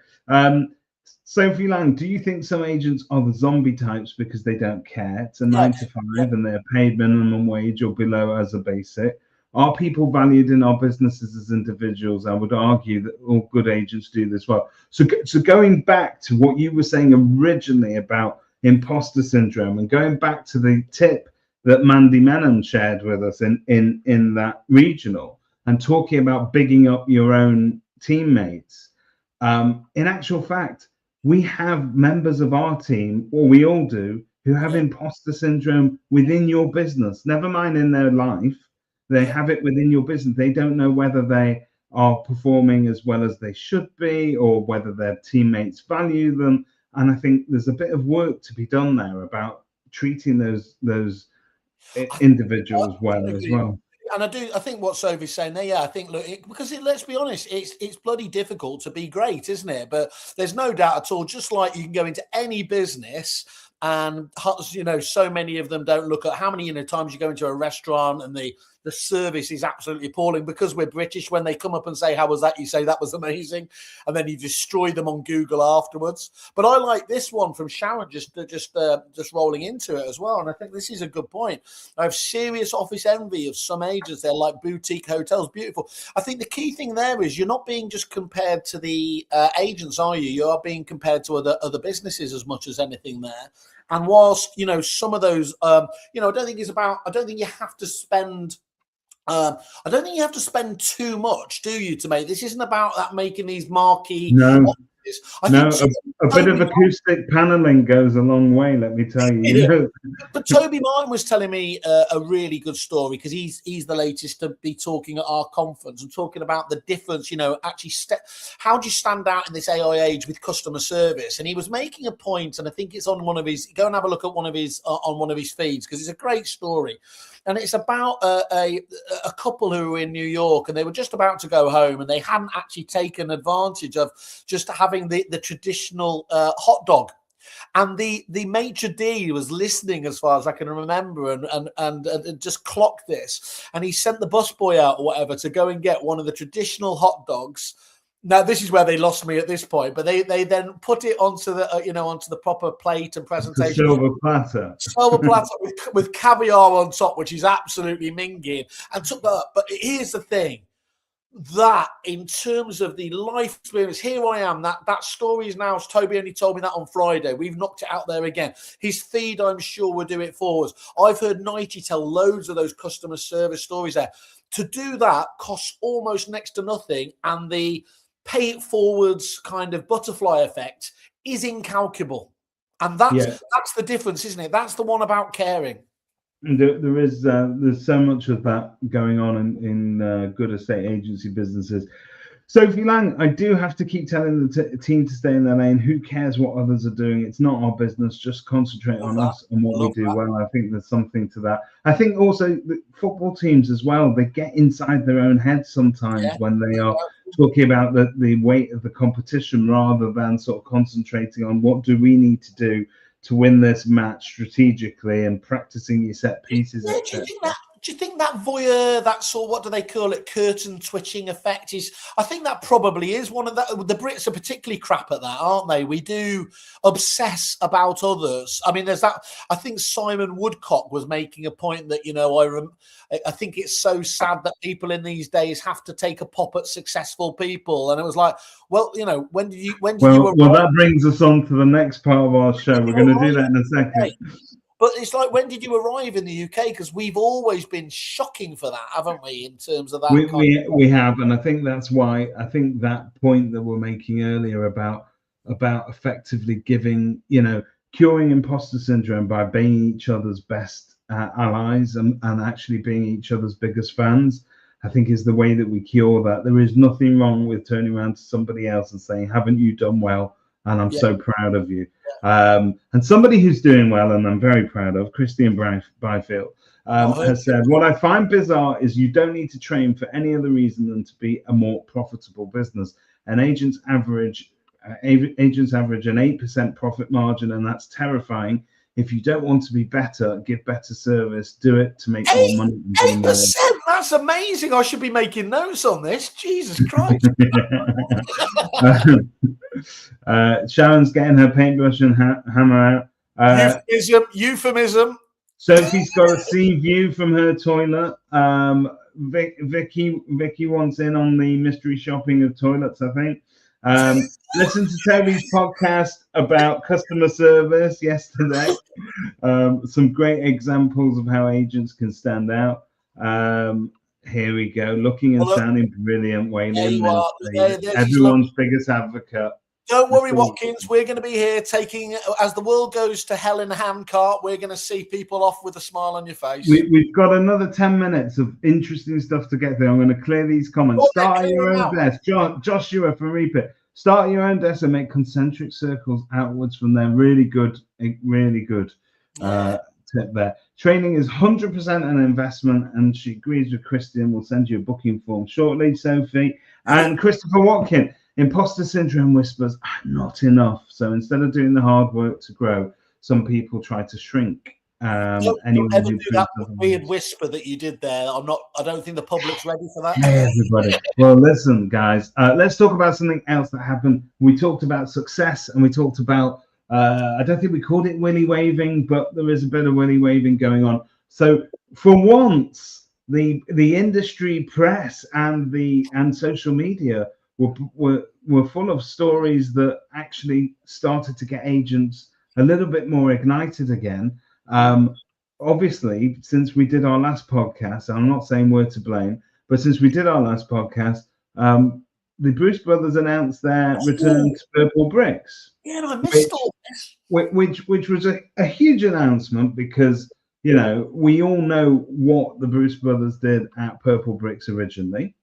Sophie Lang, do you think some agents are the zombie types because they don't care? It's a 9 to 5 and they're paid minimum wage or below as a basic. Are people valued in our businesses as individuals? I would argue that all good agents do this well. So going back to what you were saying originally about imposter syndrome and going back to the tip that Mandy Menon shared with us in that regional and talking about bigging up your own teammates. In actual fact, we have members of our team, or we all do, who have imposter syndrome within your business. Never mind in their life, they have it within your business. They don't know whether they are performing as well as they should be, or whether their teammates value them. And I think there's a bit of work to be done there about treating those individuals well as well. And I think what Sophie's saying there, I think, look, because let's be honest, it's bloody difficult to be great, isn't it? But there's no doubt at all, just like you can go into any business and, you know, so many of them don't look at how many, times you go into a restaurant and the service is absolutely appalling because we're British. When they come up and say, how was that? You say, that was amazing. And then you destroy them on Google afterwards. But I like this one from Sharon, just rolling into it as well. And I think this is a good point. I have serious office envy of some agents. They're like boutique hotels, beautiful. I think the key thing there is you're not being just compared to the agents, are you? You are being compared to other businesses as much as anything there. And whilst, some of those, I don't think you have to spend I don't think you have to spend too much, do you, to make this? Isn't about that making these marquee. No, a bit of acoustic paneling goes a long way, let me tell you. But Toby Martin was telling me a really good story because he's the latest to be talking at our conference and talking about the difference, actually how do you stand out in this AI age with customer service? And he was making a point, and I think it's on one of his. Go and have a look at one of his feeds because it's a great story. And it's about a couple who were in New York and they were just about to go home and they hadn't actually taken advantage of just having the traditional hot dog. And the maitre d' was listening as far as I can remember and just clocked this. And he sent the busboy out or whatever to go and get one of the traditional hot dogs. Now, this is where they lost me at this point, but they then put it onto the onto the proper plate and presentation. Silver platter with caviar on top, which is absolutely minging, and took that up. But here's the thing: that in terms of the life experience, here I am. That story is now. Toby only told me that on Friday. We've knocked it out there again. His feed, I'm sure, will do it for us. I've heard Nighty tell loads of those customer service stories there. To do that costs almost next to nothing, and the pay it forwards kind of butterfly effect is incalculable. And that's the difference, isn't it? That's the one about caring. There's so much of that going on in good estate agency businesses. Sophie Lang, I do have to keep telling the team to stay in their lane. Who cares what others are doing? It's not our business. Just concentrate on us and what we do well. I think there's something to that. I think also the football teams as well, they get inside their own heads sometimes when they are talking about the weight of the competition rather than sort of concentrating on what do we need to do to win this match strategically and practicing your set pieces. Do you think that voyeur, that sort of, what do they call it, curtain twitching effect is, I think that probably is one of the Brits are particularly crap at that, aren't they? We do obsess about others. I mean, there's that, I think Simon Woodcock was making a point that, I think it's so sad that people in these days have to take a pop at successful people. And it was like, well, when did you that brings us on to the next part of our show. We're going to do that in a second. But it's like, when did you arrive in the UK? Because we've always been shocking for that, haven't we? In terms of that, we have, and I think that's why I think that point that we're making earlier about effectively giving, curing imposter syndrome by being each other's best allies and actually being each other's biggest fans, I think is the way that we cure that. There is nothing wrong with turning around to somebody else and saying, haven't you done well? And I'm so proud of you. And somebody who's doing well, and I'm very proud of, Christian Byfield, has said, what I find bizarre is you don't need to train for any other reason than to be a more profitable business. And agents average an 8% profit margin, and that's terrifying. If you don't want to be better, give better service, do it to make more money. 8%, that's amazing. I should be making notes on this. Jesus Christ. Sharon's getting her paintbrush and hammer out. Euphemism. Sophie's got a sea view from her toilet. Vicky wants in on the mystery shopping of toilets, I think. Listen to Toby's podcast about customer service yesterday. Some great examples of how agents can stand out. Here we go. Looking and sounding brilliant, Wayne. Everyone's biggest advocate. Don't worry, Watkins. We're going to be here taking, as the world goes to hell in a handcart, we're going to see people off with a smile on your face. We've got another 10 minutes of interesting stuff to get through. I'm going to clear these comments. Start at your own desk. Joshua from Reaper. Start at your own desk and make concentric circles outwards from there. Really good tip there. Training is 100% an investment, and she agrees with Christian. We'll send you a booking form shortly, Sophie. And Christopher Watkin. Imposter syndrome whispers, not enough. So instead of doing the hard work to grow, some people try to shrink. Don't ever do that weird whisper that you did there. I don't think the public's ready for that. Hey, everybody. Well, listen, guys, let's talk about something else that happened. We talked about success, and we talked about, I don't think we called it willy waving, but there is a bit of willy waving going on. So for once, the industry press and social media were full of stories that actually started to get agents a little bit more ignited again. Obviously, since we did our last podcast, I'm not saying we're to blame, but since we did our last podcast, the Bruce brothers announced their return to Purple Bricks. Yeah, I missed all this. Which was a huge announcement because, we all know what the Bruce brothers did at Purple Bricks originally.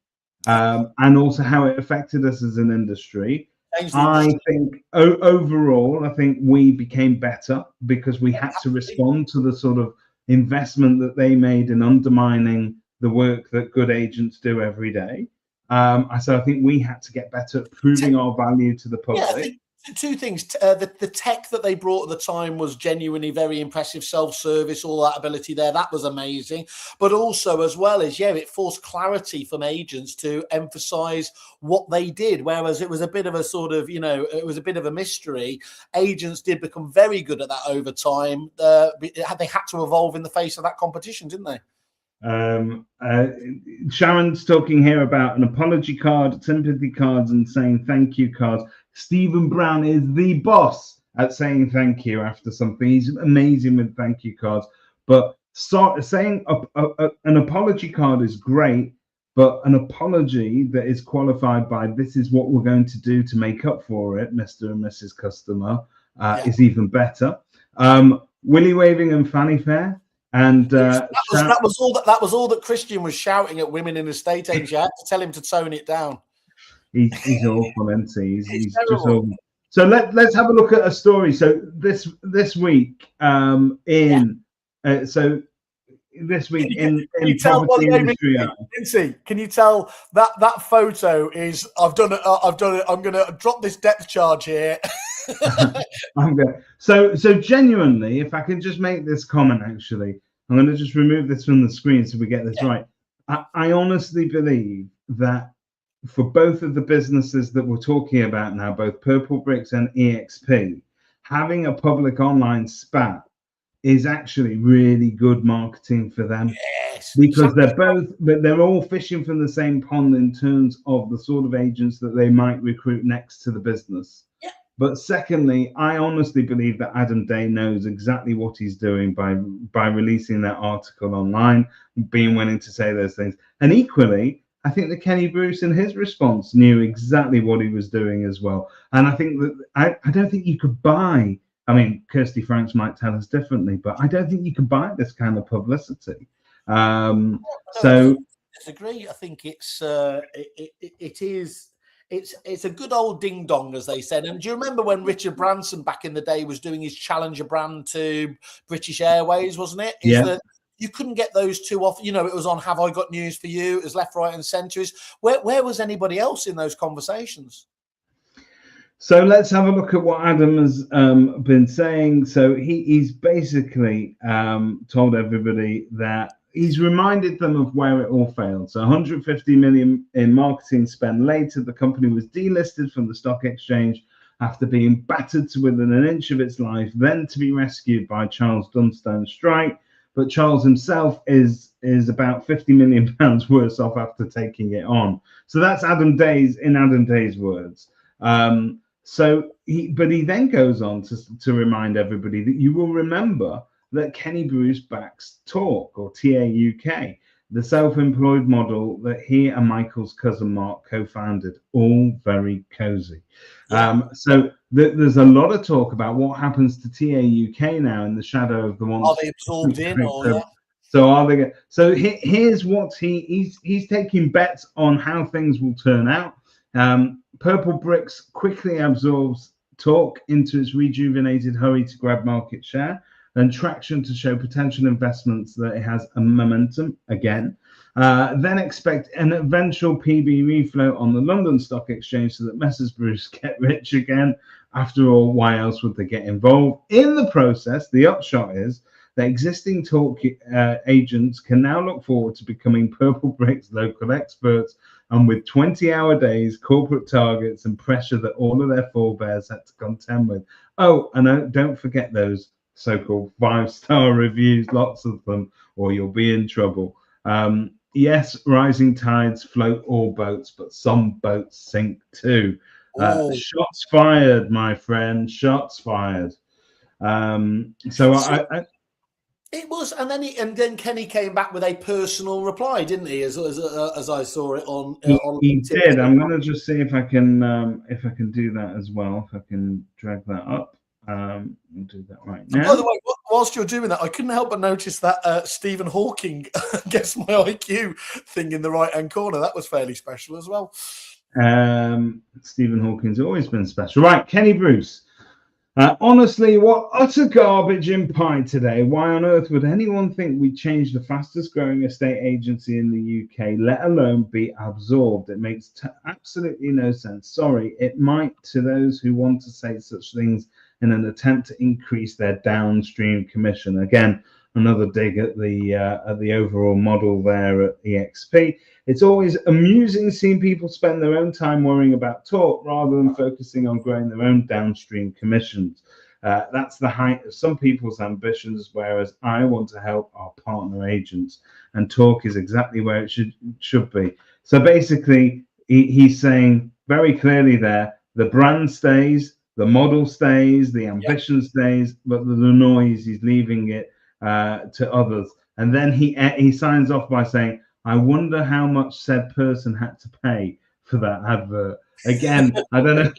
And also how it affected us as an industry. I think overall, I think we became better because we had to respond to the sort of investment that they made in undermining the work that good agents do every day. So I think we had to get better at proving our value to the public. Two things. The tech that they brought at the time was genuinely very impressive. Self-service, all that ability there, that was amazing. But also, as well as, it forced clarity from agents to emphasize what they did. Whereas it was a bit of a sort of, it was a bit of a mystery. Agents did become very good at that over time. They had to evolve in the face of that competition, didn't they? Sharon's talking here about an apology card, sympathy cards, and saying thank you cards. Stephen Brown is the boss at saying thank you after something. He's amazing with thank you cards. But saying an apology card is great, but an apology that is qualified by this is what we're going to do to make up for it, Mr. and Mrs. Customer, is even better. Willy waving and fanny fair. And that was all that Christian was shouting at women in estate agents. You had to tell him to tone it down. He's awful, isn't he? He's just awful. So let's have a look at a story. So this week in property industry. Mintz, can you tell that photo is? I've done it. I'm going to drop this depth charge here. I'm good. So genuinely, if I can just make this comment, actually, I'm going to just remove this from the screen so we get this right. I honestly believe that for both of the businesses that we're talking about now, both Purple Bricks and EXP, having a public online spat is actually really good marketing for them. Yes, because they're all fishing from the same pond in terms of the sort of agents that they might recruit next to the business. Yeah. But secondly, I honestly believe that Adam Day knows exactly what he's doing by releasing that article online, being willing to say those things. And equally, I think that Kenny Bruce in his response knew exactly what he was doing as well. And I think that I don't think you could buy, I mean, Kirsty Franks might tell us differently, but I don't think you could buy this kind of publicity. So disagree. I think it is. It's a good old ding dong, as they said. And do you remember when Richard Branson back in the day was doing his Challenger brand to British Airways, wasn't it? Yeah. You couldn't get those two off. You know, it was on Have I Got News for You? It was left, right, and centre. Where was anybody else in those conversations? So let's have a look at what Adam has been saying. So he's basically told everybody that he's reminded them of where it all failed. So 150 million in marketing spend later, the company was delisted from the stock exchange after being battered to within an inch of its life, then to be rescued by Charles Dunstone's strike. But Charles himself is about 50 million pounds worse off after taking it on. So that's Adam Day's words. So he then goes on to remind everybody that you will remember that Kenny Bruce backs Talk, or TAUK, the self-employed model that he and Michael's cousin Mark co-founded. All very cozy. So there's a lot of talk about what happens to TAUK now in the shadow of the one. Are they absorbed in, or yeah? So are they? So here's what he's taking bets on how things will turn out. Purple Bricks quickly absorbs Talk into its rejuvenated hurry to grab market share and traction to show potential investments that it has a momentum again. Then expect an eventual PB refloat on the London Stock Exchange so that Messrs. Bruce get rich again. After all, why else would they get involved? In the process, the upshot is that existing Talk agents can now look forward to becoming Purple Bricks local experts, and with 20-hour days, corporate targets, and pressure that all of their forebears had to contend with. Oh, and don't forget those so-called 5-star reviews, lots of them, or you'll be in trouble. Yes, rising tides float all boats, but some boats sink too. Shots fired, my friend. Shots fired. It was, and then Kenny came back with a personal reply, didn't he? As I saw it on. He did. I'm going to just see if I can do that as well. If I can drag that up. We'll do that right now. By the way, whilst you're doing that, I couldn't help but notice that Stephen Hawking guessed my IQ thing in the right-hand corner. That was fairly special as well. Stephen Hawking's always been special. Right, Kenny Bruce. Honestly, what utter garbage in pie today. Why on earth would anyone think we'd change the fastest growing estate agency in the UK, let alone be absorbed? It makes absolutely no sense. Sorry, it might to those who want to say such things in an attempt to increase their downstream commission. Again, another dig at the overall model there at EXP. It's always amusing seeing people spend their own time worrying about Talk rather than focusing on growing their own downstream commissions. That's the height of some people's ambitions, whereas I want to help our partner agents, and Talk is exactly where it should be. So basically, he's saying very clearly there, the brand stays, the model stays, the ambition stays, but the noise, he's leaving it to others. And then he signs off by saying, I wonder how much said person had to pay for that advert. Again, I don't know.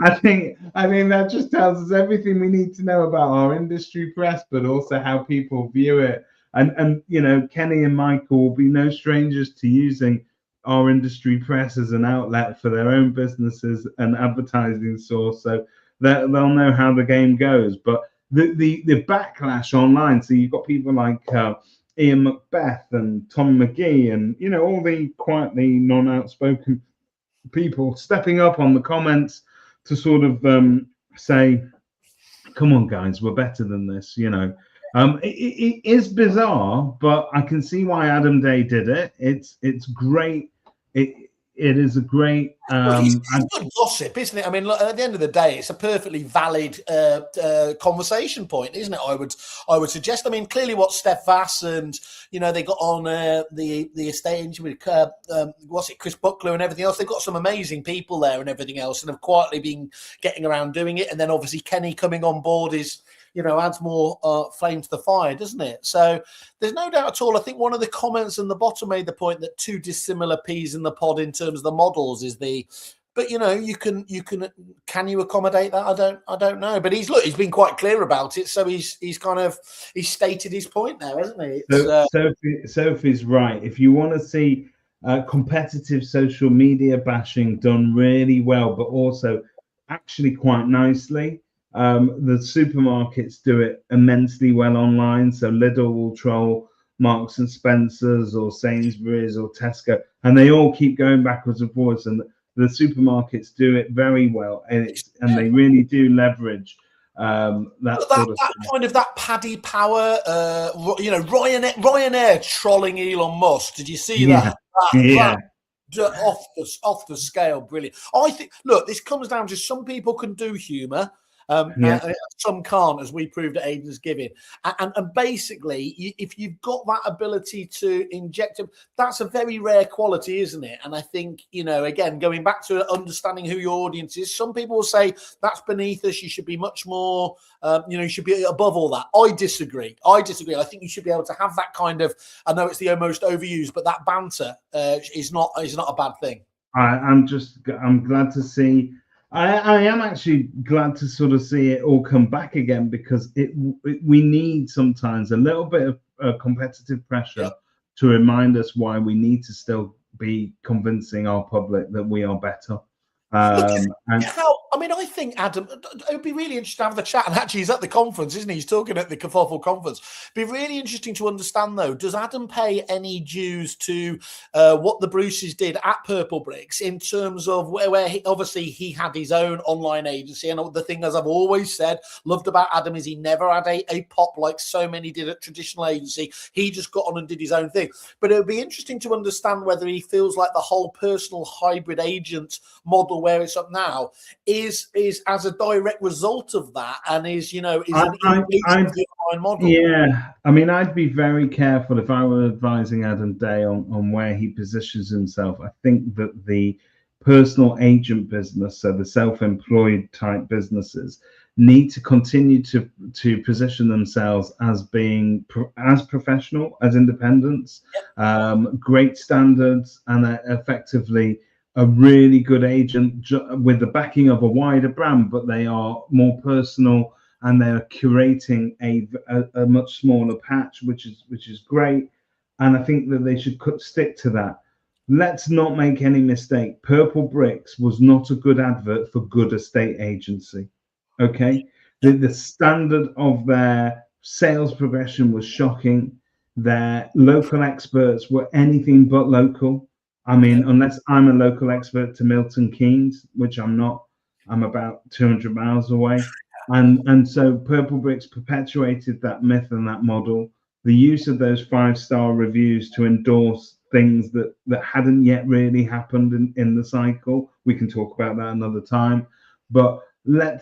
I think that just tells us everything we need to know about our industry press, but also how people view it. And you know, Kenny and Michael will be no strangers to using our industry press as an outlet for their own businesses and advertising source, so they'll know how the game goes. But the backlash online, so you've got people like Ian Macbeth and Tom McGee and, you know, all the quietly non-outspoken people stepping up on the comments to sort of say, come on guys, we're better than this, you know. It is bizarre, but I can see why Adam Day did it. It's great. it is a great. Well, it's good gossip, isn't it? I mean, look, at the end of the day, it's a perfectly valid conversation point, isn't it? I would suggest. I mean, clearly, what Steph Vass and they got on the estate agent with Chris Buckler and everything else. They've got some amazing people there and everything else, and have quietly been getting around doing it. And then obviously Kenny coming on board is, adds more flame to the fire, doesn't it? So there's no doubt at all. I think one of the comments in the bottom made the point that two dissimilar peas in the pod in terms of the models is but can you accommodate that? I don't know. But he's been quite clear about it. So he's stated his point now, hasn't he? Sophie's right. If you want to see competitive social media bashing done really well, but also actually quite nicely, the supermarkets do it immensely well online. So Lidl will troll Marks and Spencer's or Sainsbury's or Tesco, and they all keep going backwards and forwards. And the supermarkets do it very well, and they really do leverage that Paddy Power, Ryanair trolling Elon Musk. Did you see that? Off the scale, brilliant. I think. Look, this comes down to some people can do humour. Some can't, as we proved at Aiden's Giving. And basically, if you've got that ability to inject them, that's a very rare quality, isn't it? And I think, again, going back to understanding who your audience is, some people will say that's beneath us. You should be much more, you should be above all that. I disagree. I think you should be able to have that kind of, I know it's the almost overused, but that banter is not a bad thing. I'm glad to see. I am actually glad to sort of see it all come back again, because we need sometimes a little bit of competitive pressure to remind us why we need to still be convincing our public that we are better. I think, Adam, it would be really interesting to have the chat. And actually, he's at the conference, isn't he? He's talking at the Kerfuffle conference. It'd be really interesting to understand, though, does Adam pay any dues to what the Bruces did at Purple Bricks in terms of where he had his own online agency? And the thing, as I've always said, loved about Adam is he never had a pop like so many did at traditional agency. He just got on and did his own thing. But it would be interesting to understand whether he feels like the whole personal hybrid agent model where it's up now is as a direct result of that, and is an online model. Yeah, I mean, I'd be very careful if I were advising Adam Day on where he positions himself. I think that the personal agent business, so the self-employed type businesses, need to continue to position themselves as being as professional, as independents, great standards, and effectively a really good agent with the backing of a wider brand, but they are more personal and they're curating a much smaller patch, which is great. And I think that they should stick to that. Let's not make any mistake. Purple Bricks was not a good advert for good estate agency. Okay, the standard of their sales progression was shocking. Their local experts were anything but local. I mean, unless I'm a local expert to Milton Keynes, which I'm not, I'm about 200 miles away. And so Purple Bricks perpetuated that myth and that model. The use of those 5-star reviews to endorse things that hadn't yet really happened in the cycle. We can talk about that another time. But I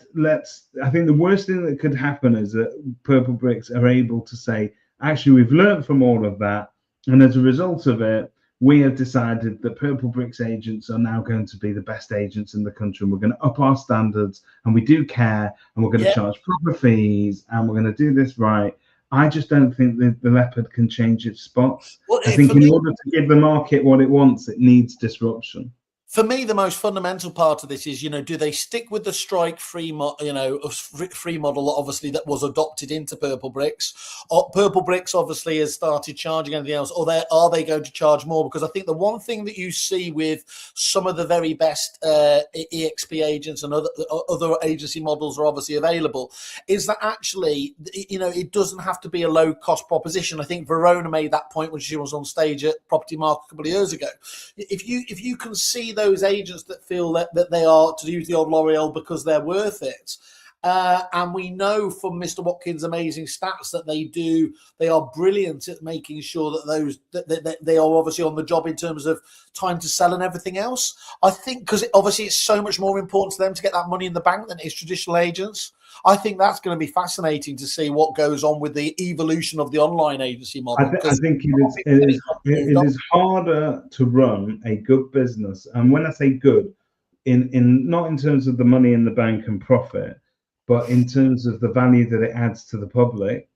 think the worst thing that could happen is that Purple Bricks are able to say, actually, we've learned from all of that. And as a result of it, we have decided that Purple Bricks agents are now going to be the best agents in the country, and we're going to up our standards, and we do care, and we're going to charge proper fees, and we're going to do this right. I just don't think that the leopard can change its spots. I think in order to give the market what it wants, it needs disruption. For me, the most fundamental part of this is, do they stick with the strike-free, free model, obviously, that was adopted into Purple Bricks? Or Purple Bricks, obviously, has started charging anything else, or are they going to charge more? Because I think the one thing that you see with some of the very best EXP agents and other agency models are obviously available is that actually, it doesn't have to be a low-cost proposition. I think Verona made that point when she was on stage at Property Mark a couple of years ago. If you can see those agents that feel that they are, to use the old L'Oreal, because they're worth it, And we know from Mr. Watkins' amazing stats that they are brilliant at making sure that they are obviously on the job in terms of time to sell and everything else. I think because obviously it's so much more important to them to get that money in the bank than it is traditional agents. I think that's going to be fascinating to see what goes on with the evolution of the online agency model. I think it is harder to run a good business, and when I say good, in not in terms of the money in the bank and profit, but in terms of the value that it adds to the public.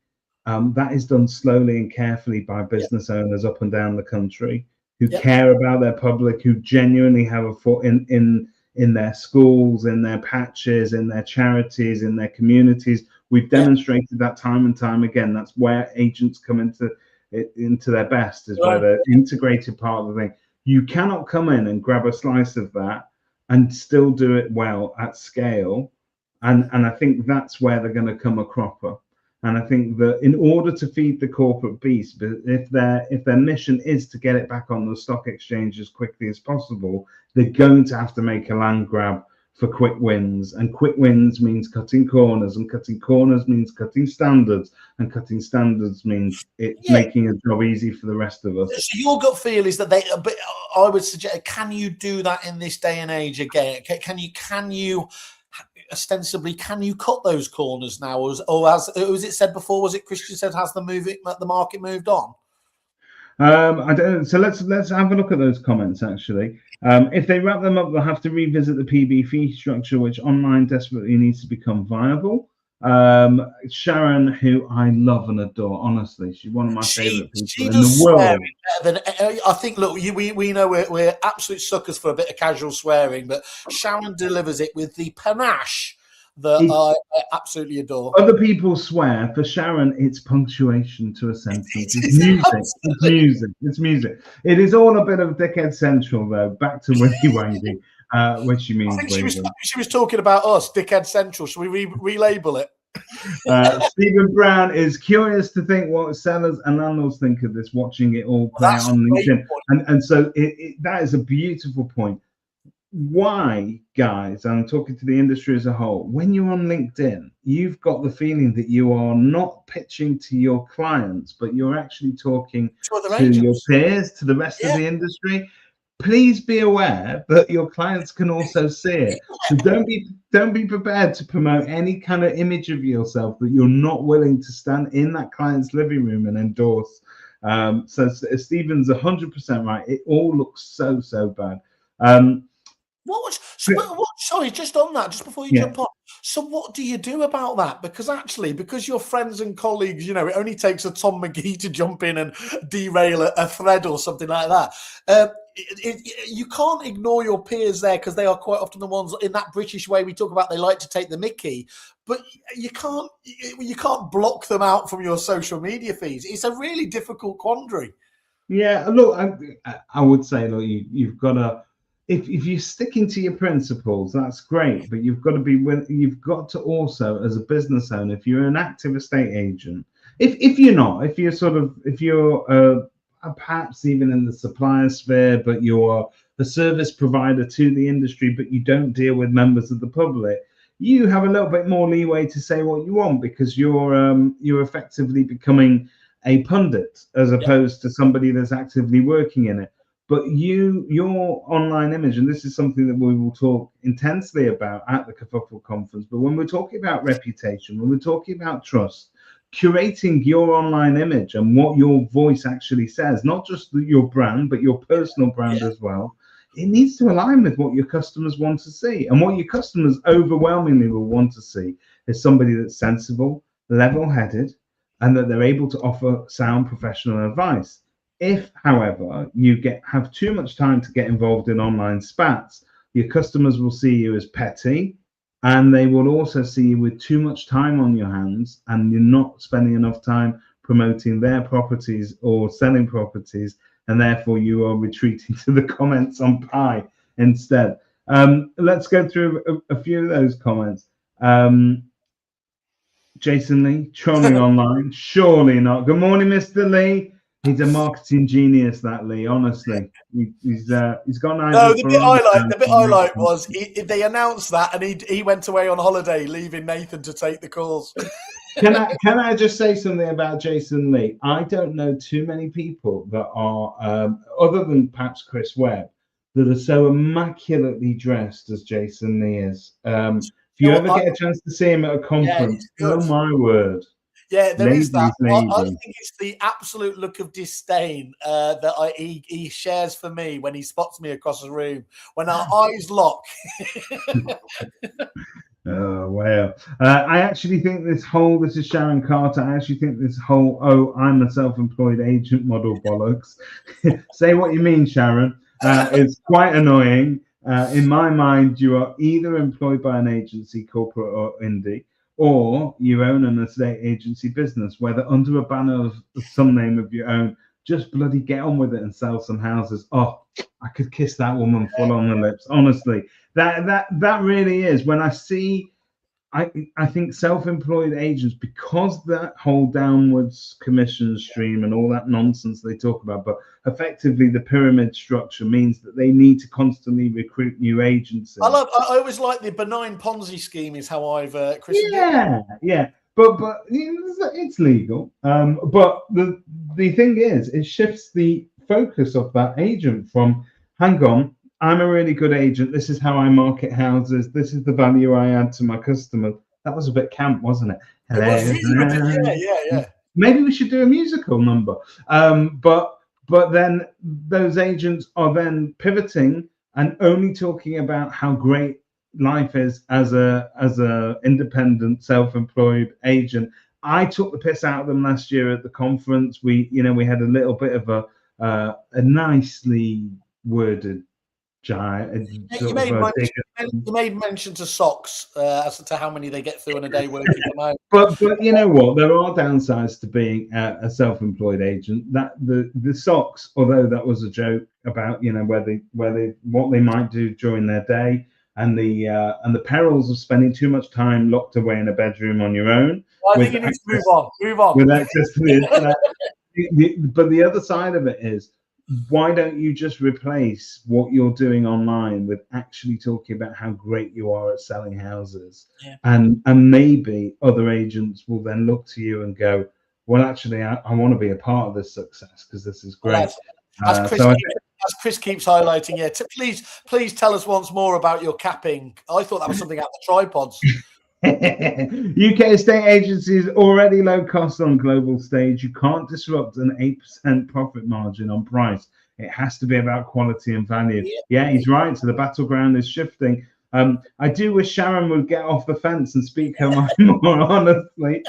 That is done slowly and carefully by business owners up and down the country who care about their public, who genuinely have a foot in their schools, in their patches, in their charities, in their communities. We've demonstrated that time and time again. That's where agents come into their best, is by the integrated part of the thing. You cannot come in and grab a slice of that and still do it well at scale. And I think that's where they're going to come a cropper. And I think that in order to feed the corporate beast, but if their mission is to get it back on the stock exchange as quickly as possible, they're going to have to make a land grab for quick wins. And quick wins means cutting corners, and cutting corners means cutting standards, and cutting standards means making a job easy for the rest of us. So your gut feel is that but I would suggest, can you do that in this day and age again? Can you ostensibly, can you cut those corners now, or as it said before, was it Christian said, has the market moved on? I don't. So let's have a look at those comments. Actually, if they wrap them up, they'll have to revisit the PB fee structure, which online desperately needs to become viable. Sharon, who I love and adore, honestly, she's one of my favorite people in the world. I think, look, we know we're absolute suckers for a bit of casual swearing, but Sharon delivers it with the panache that I absolutely adore. Other people swear. For Sharon, it's punctuation to a sentence. It's music. It's music. It is all a bit of Dickhead Central, though. Back to Willy Wangy, which she means. I think she was talking about us, Dickhead Central. Should we relabel it? Stephen Brown is curious to think what sellers and landlords think of this, watching it all play on LinkedIn. And so that is a beautiful point. Why, guys, I'm talking to the industry as a whole, when you're on LinkedIn, you've got the feeling that you are not pitching to your clients, but you're actually talking to your peers, to the rest of the industry. Please be aware that your clients can also see it. So don't be prepared to promote any kind of image of yourself that you're not willing to stand in that client's living room and endorse. So Stephen's 100% right. It all looks so bad. Sorry, just on that, just before you jump on. So what do you do about that? Because your friends and colleagues, it only takes a Tom McGee to jump in and derail a thread or something like that. You can't ignore your peers there, because they are quite often the ones, in that British way we talk about, they like to take the mickey, but you can't block them out from your social media feeds. It's a really difficult quandary. Yeah, look, I would say, look, you've got to. If you're sticking to your principles, that's great. But you've got to also, as a business owner, if you're an active estate agent, if you're perhaps even in the supplier sphere, but you're a service provider to the industry, but you don't deal with members of the public, you have a little bit more leeway to say what you want, because you're effectively becoming a pundit as opposed to somebody that's actively working in it. But your online image, and this is something that we will talk intensely about at the Kerfuffle conference, but when we're talking about reputation, when we're talking about trust, curating your online image and what your voice actually says, not just your brand, but your personal brand as well, it needs to align with what your customers want to see. And what your customers overwhelmingly will want to see is somebody that's sensible, level-headed, and that they're able to offer sound professional advice. If, however, you have too much time to get involved in online spats, your customers will see you as petty, and they will also see you with too much time on your hands, and you're not spending enough time promoting their properties or selling properties, and therefore you are retreating to the comments on Pi instead. Let's go through a few of those comments. Jason Lee, trolling online, surely not. Good morning, Mr. Lee. He's a marketing genius, that Lee. Honestly, he's got an No, idea the for bit I like was they announced that, and he went away on holiday, leaving Nathan to take the calls. Can I just say something about Jason Lee? I don't know too many people that are, other than perhaps Chris Webb, that are so immaculately dressed as Jason Lee is. If you ever get a chance to see him at a conference, oh my word. Yeah, there is that. I Lady. think it's the absolute look of disdain that he shares for me when he spots me across the room. When our eyes lock. Oh, wow. I actually think this is Sharon Carter. I actually think this whole, I'm a self-employed agent model bollocks. Say what you mean, Sharon. It's quite annoying. In my mind, you are either employed by an agency, corporate or indie, or you own an estate agency business, whether under a banner of some name of your own. Just bloody get on with it and sell some houses. Oh, I could kiss that woman full on the lips. Honestly, that really is. When I see, I think self-employed agents, because that whole downwards commission stream and all that nonsense they talk about, but effectively the pyramid structure means that they need to constantly recruit new agencies. I always like the benign Ponzi scheme is how I've christened it. Yeah. But it's legal. But the thing is, it shifts the focus of that agent from, hang on, I'm a really good agent. This is how I market houses. This is the value I add to my customers. That was a bit camp, wasn't it? It was really, yeah. Maybe we should do a musical number. But then those agents are then pivoting and only talking about how great life is as a independent self-employed agent. I took the piss out of them last year at the conference. We had a little bit of a nicely worded you made mention to socks as to how many they get through in a day working from home. But you know what? There are downsides to being a self-employed agent. That the socks, although that was a joke about what they might do during their day, and the perils of spending too much time locked away in a bedroom on your own. Well, I think you need to move on. With access to the internet. But the other side of it is, why don't you just replace what you're doing online with actually talking about how great you are at selling houses? Yeah. And maybe other agents will then look to you and go, well, actually, I want to be a part of this success because this is great. As Chris keeps highlighting, please tell us once more about your capping. I thought that was something out the tripods. UK estate agency is already low cost on global stage. You can't disrupt an 8% profit margin on price. It has to be about quality and value. Yeah, he's right. So the battleground is shifting. I do wish Sharon would get off the fence and speak her mind more honestly.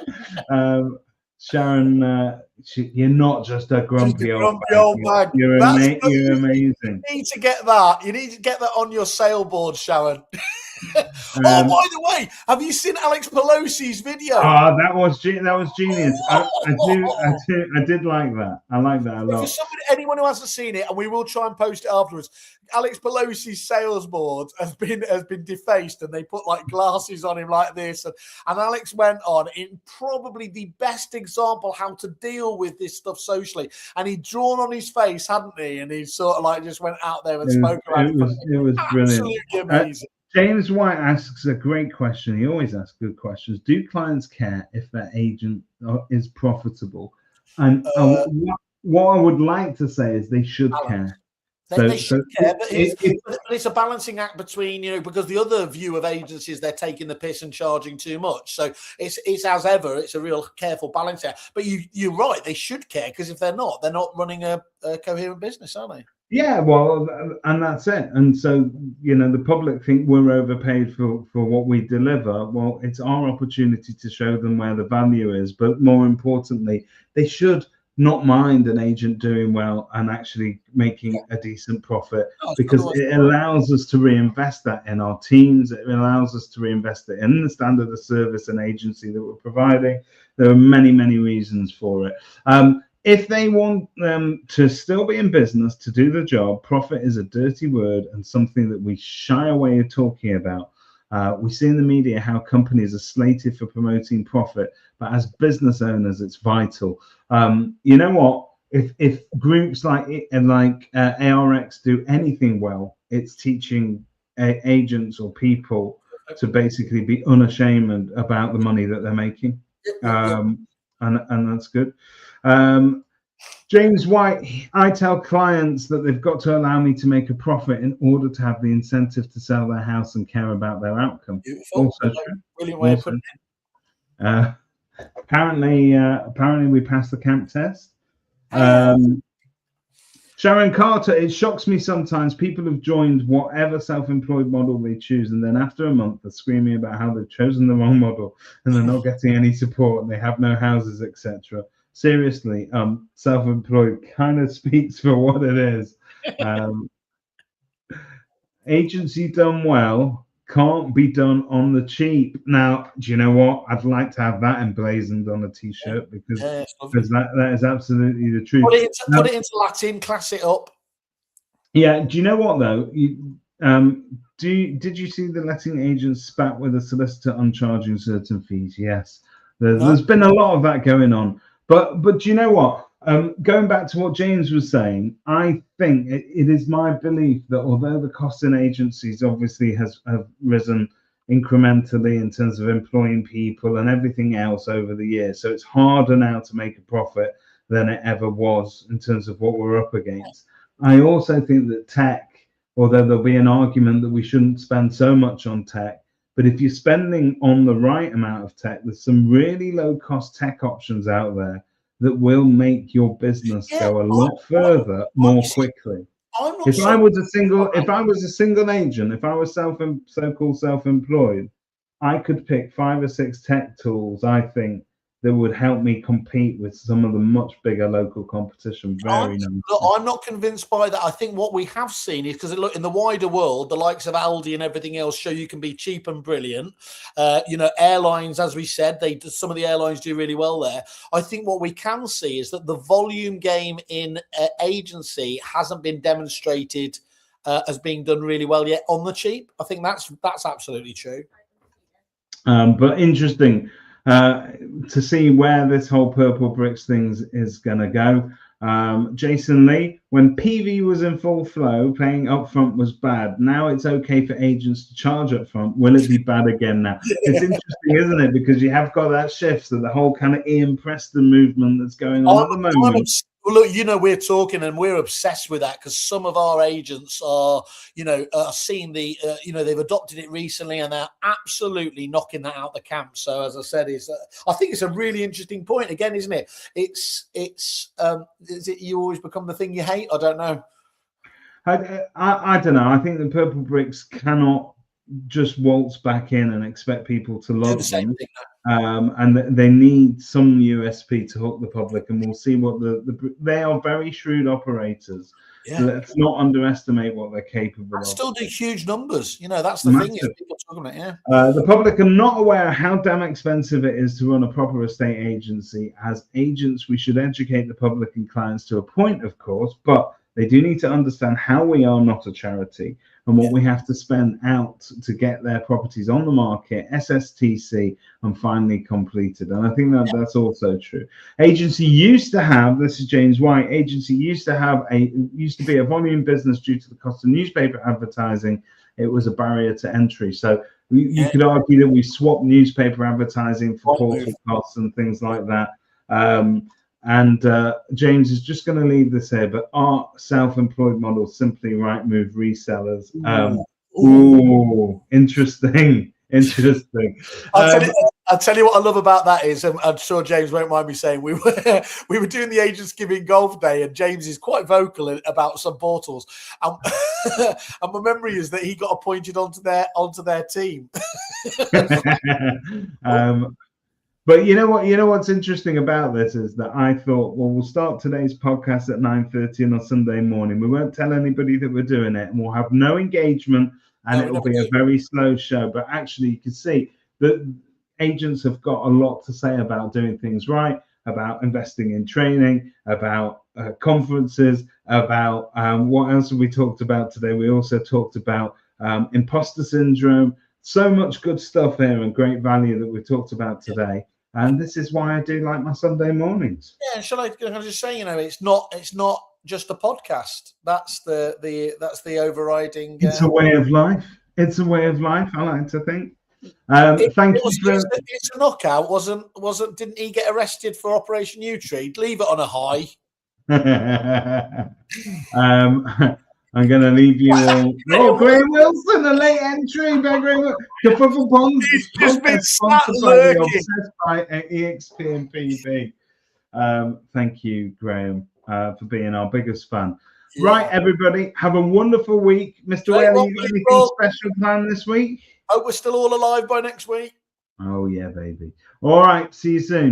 Sharon, you're not just a grumpy old bag. You're amazing. You need to get that. You need to get that on your sailboard, Sharon. Oh, by the way, have you seen Alex Pelosi's video? Oh, that was genius. I did like that. I like that a lot. For anyone who hasn't seen it, and we will try and post it afterwards, Alex Pelosi's sales board has been defaced, and they put like glasses on him like this, and Alex went on in probably the best example how to deal with this stuff socially, and he'd drawn on his face, hadn't he? And he sort of like just went out there and spoke about it. It was brilliant. Absolutely amazing. James White asks a great question. He always asks good questions. Do clients care if their agent is profitable? And what I would like to say is they should care. They should care, but it's a balancing act between, because the other view of agencies, they're taking the piss and charging too much. So it's as ever, it's a real careful balancing act. But you're right, they should care, because if they're not running a coherent business, are they? Yeah, well, and that's it. And so, the public think we're overpaid for what we deliver. Well, it's our opportunity to show them where the value is. But more importantly, they should not mind an agent doing well and actually making a decent profit, because it allows us to reinvest that in our teams. It allows us to reinvest it in the standard of service and agency that we're providing. There are many, many reasons for it. If they want them to still be in business, to do the job, profit is a dirty word and something that we shy away of talking about. We see in the media how companies are slated for promoting profit, but as business owners, it's vital. You know what? if groups like ARX do anything well, it's teaching agents or people to basically be unashamed about the money that they're making. And that's good. James White, I tell clients that they've got to allow me to make a profit in order to have the incentive to sell their house and care about their outcome. Beautiful. Also true. Brilliant way of putting it. Apparently we passed the camp test. Sharon Carter, it shocks me sometimes people have joined whatever self-employed model they choose, and then after a month they're screaming about how they've chosen the wrong model and they're not getting any support and they have no houses, etc. Seriously, self-employed kind of speaks for what it is. Agency done well can't be done on the cheap. Now, do you know what? I'd like to have that emblazoned on a t-shirt because that is absolutely the truth. Put it into Latin, class it up. Yeah. Do you know what though? Did you see the letting agents spat with a solicitor on charging certain fees? Yes. There's been a lot of that going on. But do you know what? Going back to what James was saying, I think it is my belief that although the cost in agencies obviously have risen incrementally in terms of employing people and everything else over the years, so it's harder now to make a profit than it ever was in terms of what we're up against. I also think that tech, although there'll be an argument that we shouldn't spend so much on tech, but if you're spending on the right amount of tech, there's some really low cost tech options out there that will make your business go a lot further more quickly. If I was a single agent, if I was so-called self-employed, I could pick 5 or 6 tech tools, I think, that would help me compete with some of the much bigger local competition. I'm not convinced by that. I think what we have seen is, because look, in the wider world, the likes of Aldi and everything else show you can be cheap and brilliant. Airlines, as we said, some of the airlines do really well there. I think what we can see is that the volume game in agency hasn't been demonstrated as being done really well yet on the cheap. I think that's absolutely true. But interesting. To see where this whole purple bricks things is going to go. Jason Lee, when PV was in full flow, paying upfront was bad. Now it's okay for agents to charge upfront. Will it be bad again now? It's interesting, isn't it? Because you have got that shift, so the whole kind of Ian Preston movement that's going on at the moment. Well, look, we're talking and we're obsessed with that because some of our agents are, seeing the, they've adopted it recently and they're absolutely knocking that out the camp. So, as I said, I think it's a really interesting point again, isn't it? Is it you always become the thing you hate? I don't know. I don't know. I think the purple bricks cannot just waltz back in and expect people to love them. And they need some USP to hook the public, and we'll see what they are very shrewd operators. Yeah. Let's not underestimate what they're capable of. Still do huge numbers. That's the thing. Is people talking about, the public are not aware how damn expensive it is to run a proper estate agency. As agents, we should educate the public and clients to a point, of course, but they do need to understand how we are not a charity and what we have to spend out to get their properties on the market, SSTC, and finally completed. And I think that's also true. Agency used to have, this is James White, agency used to be a volume business due to the cost of newspaper advertising. It was a barrier to entry. So you could argue that we swapped newspaper advertising for portal costs and things like that. And James is just going to leave this here, but are self-employed models simply Rightmove resellers? Interesting. I'll tell you what I love about that is, I'm sure James won't mind me saying, we were doing the Agents Giving Golf Day, and James is quite vocal about some portals, and my memory is that he got appointed onto their team. But you know what's interesting about this is that I thought, well, we'll start today's podcast at 9:30 on a Sunday morning. We won't tell anybody that we're doing it, and we'll have no engagement, and it'll be a very slow show. But actually, you can see that agents have got a lot to say about doing things right, about investing in training, about conferences, about what else have we talked about today? We also talked about imposter syndrome. So much good stuff here and great value that we talked about today. And this is why I do like my Sunday mornings. Yeah, shall I just say, it's not just a podcast. That's the overriding. It's a way of life. It's a way of life, I like to think. Thank you for it's a knockout, wasn't didn't he get arrested for Operation U-Tree? Leave it on a high. I'm going to leave you all. Oh, Graham Wilson, a late entry. Kerfuffle Ponds is just been sponsored by the Obsessed by EXP and PB. Thank you, Graham, for being our biggest fan. Yeah. Right, everybody, have a wonderful week. Mr. Whaley, you got anything special planned this week? Hope we're still all alive by next week. Oh, yeah, baby. All right, see you soon.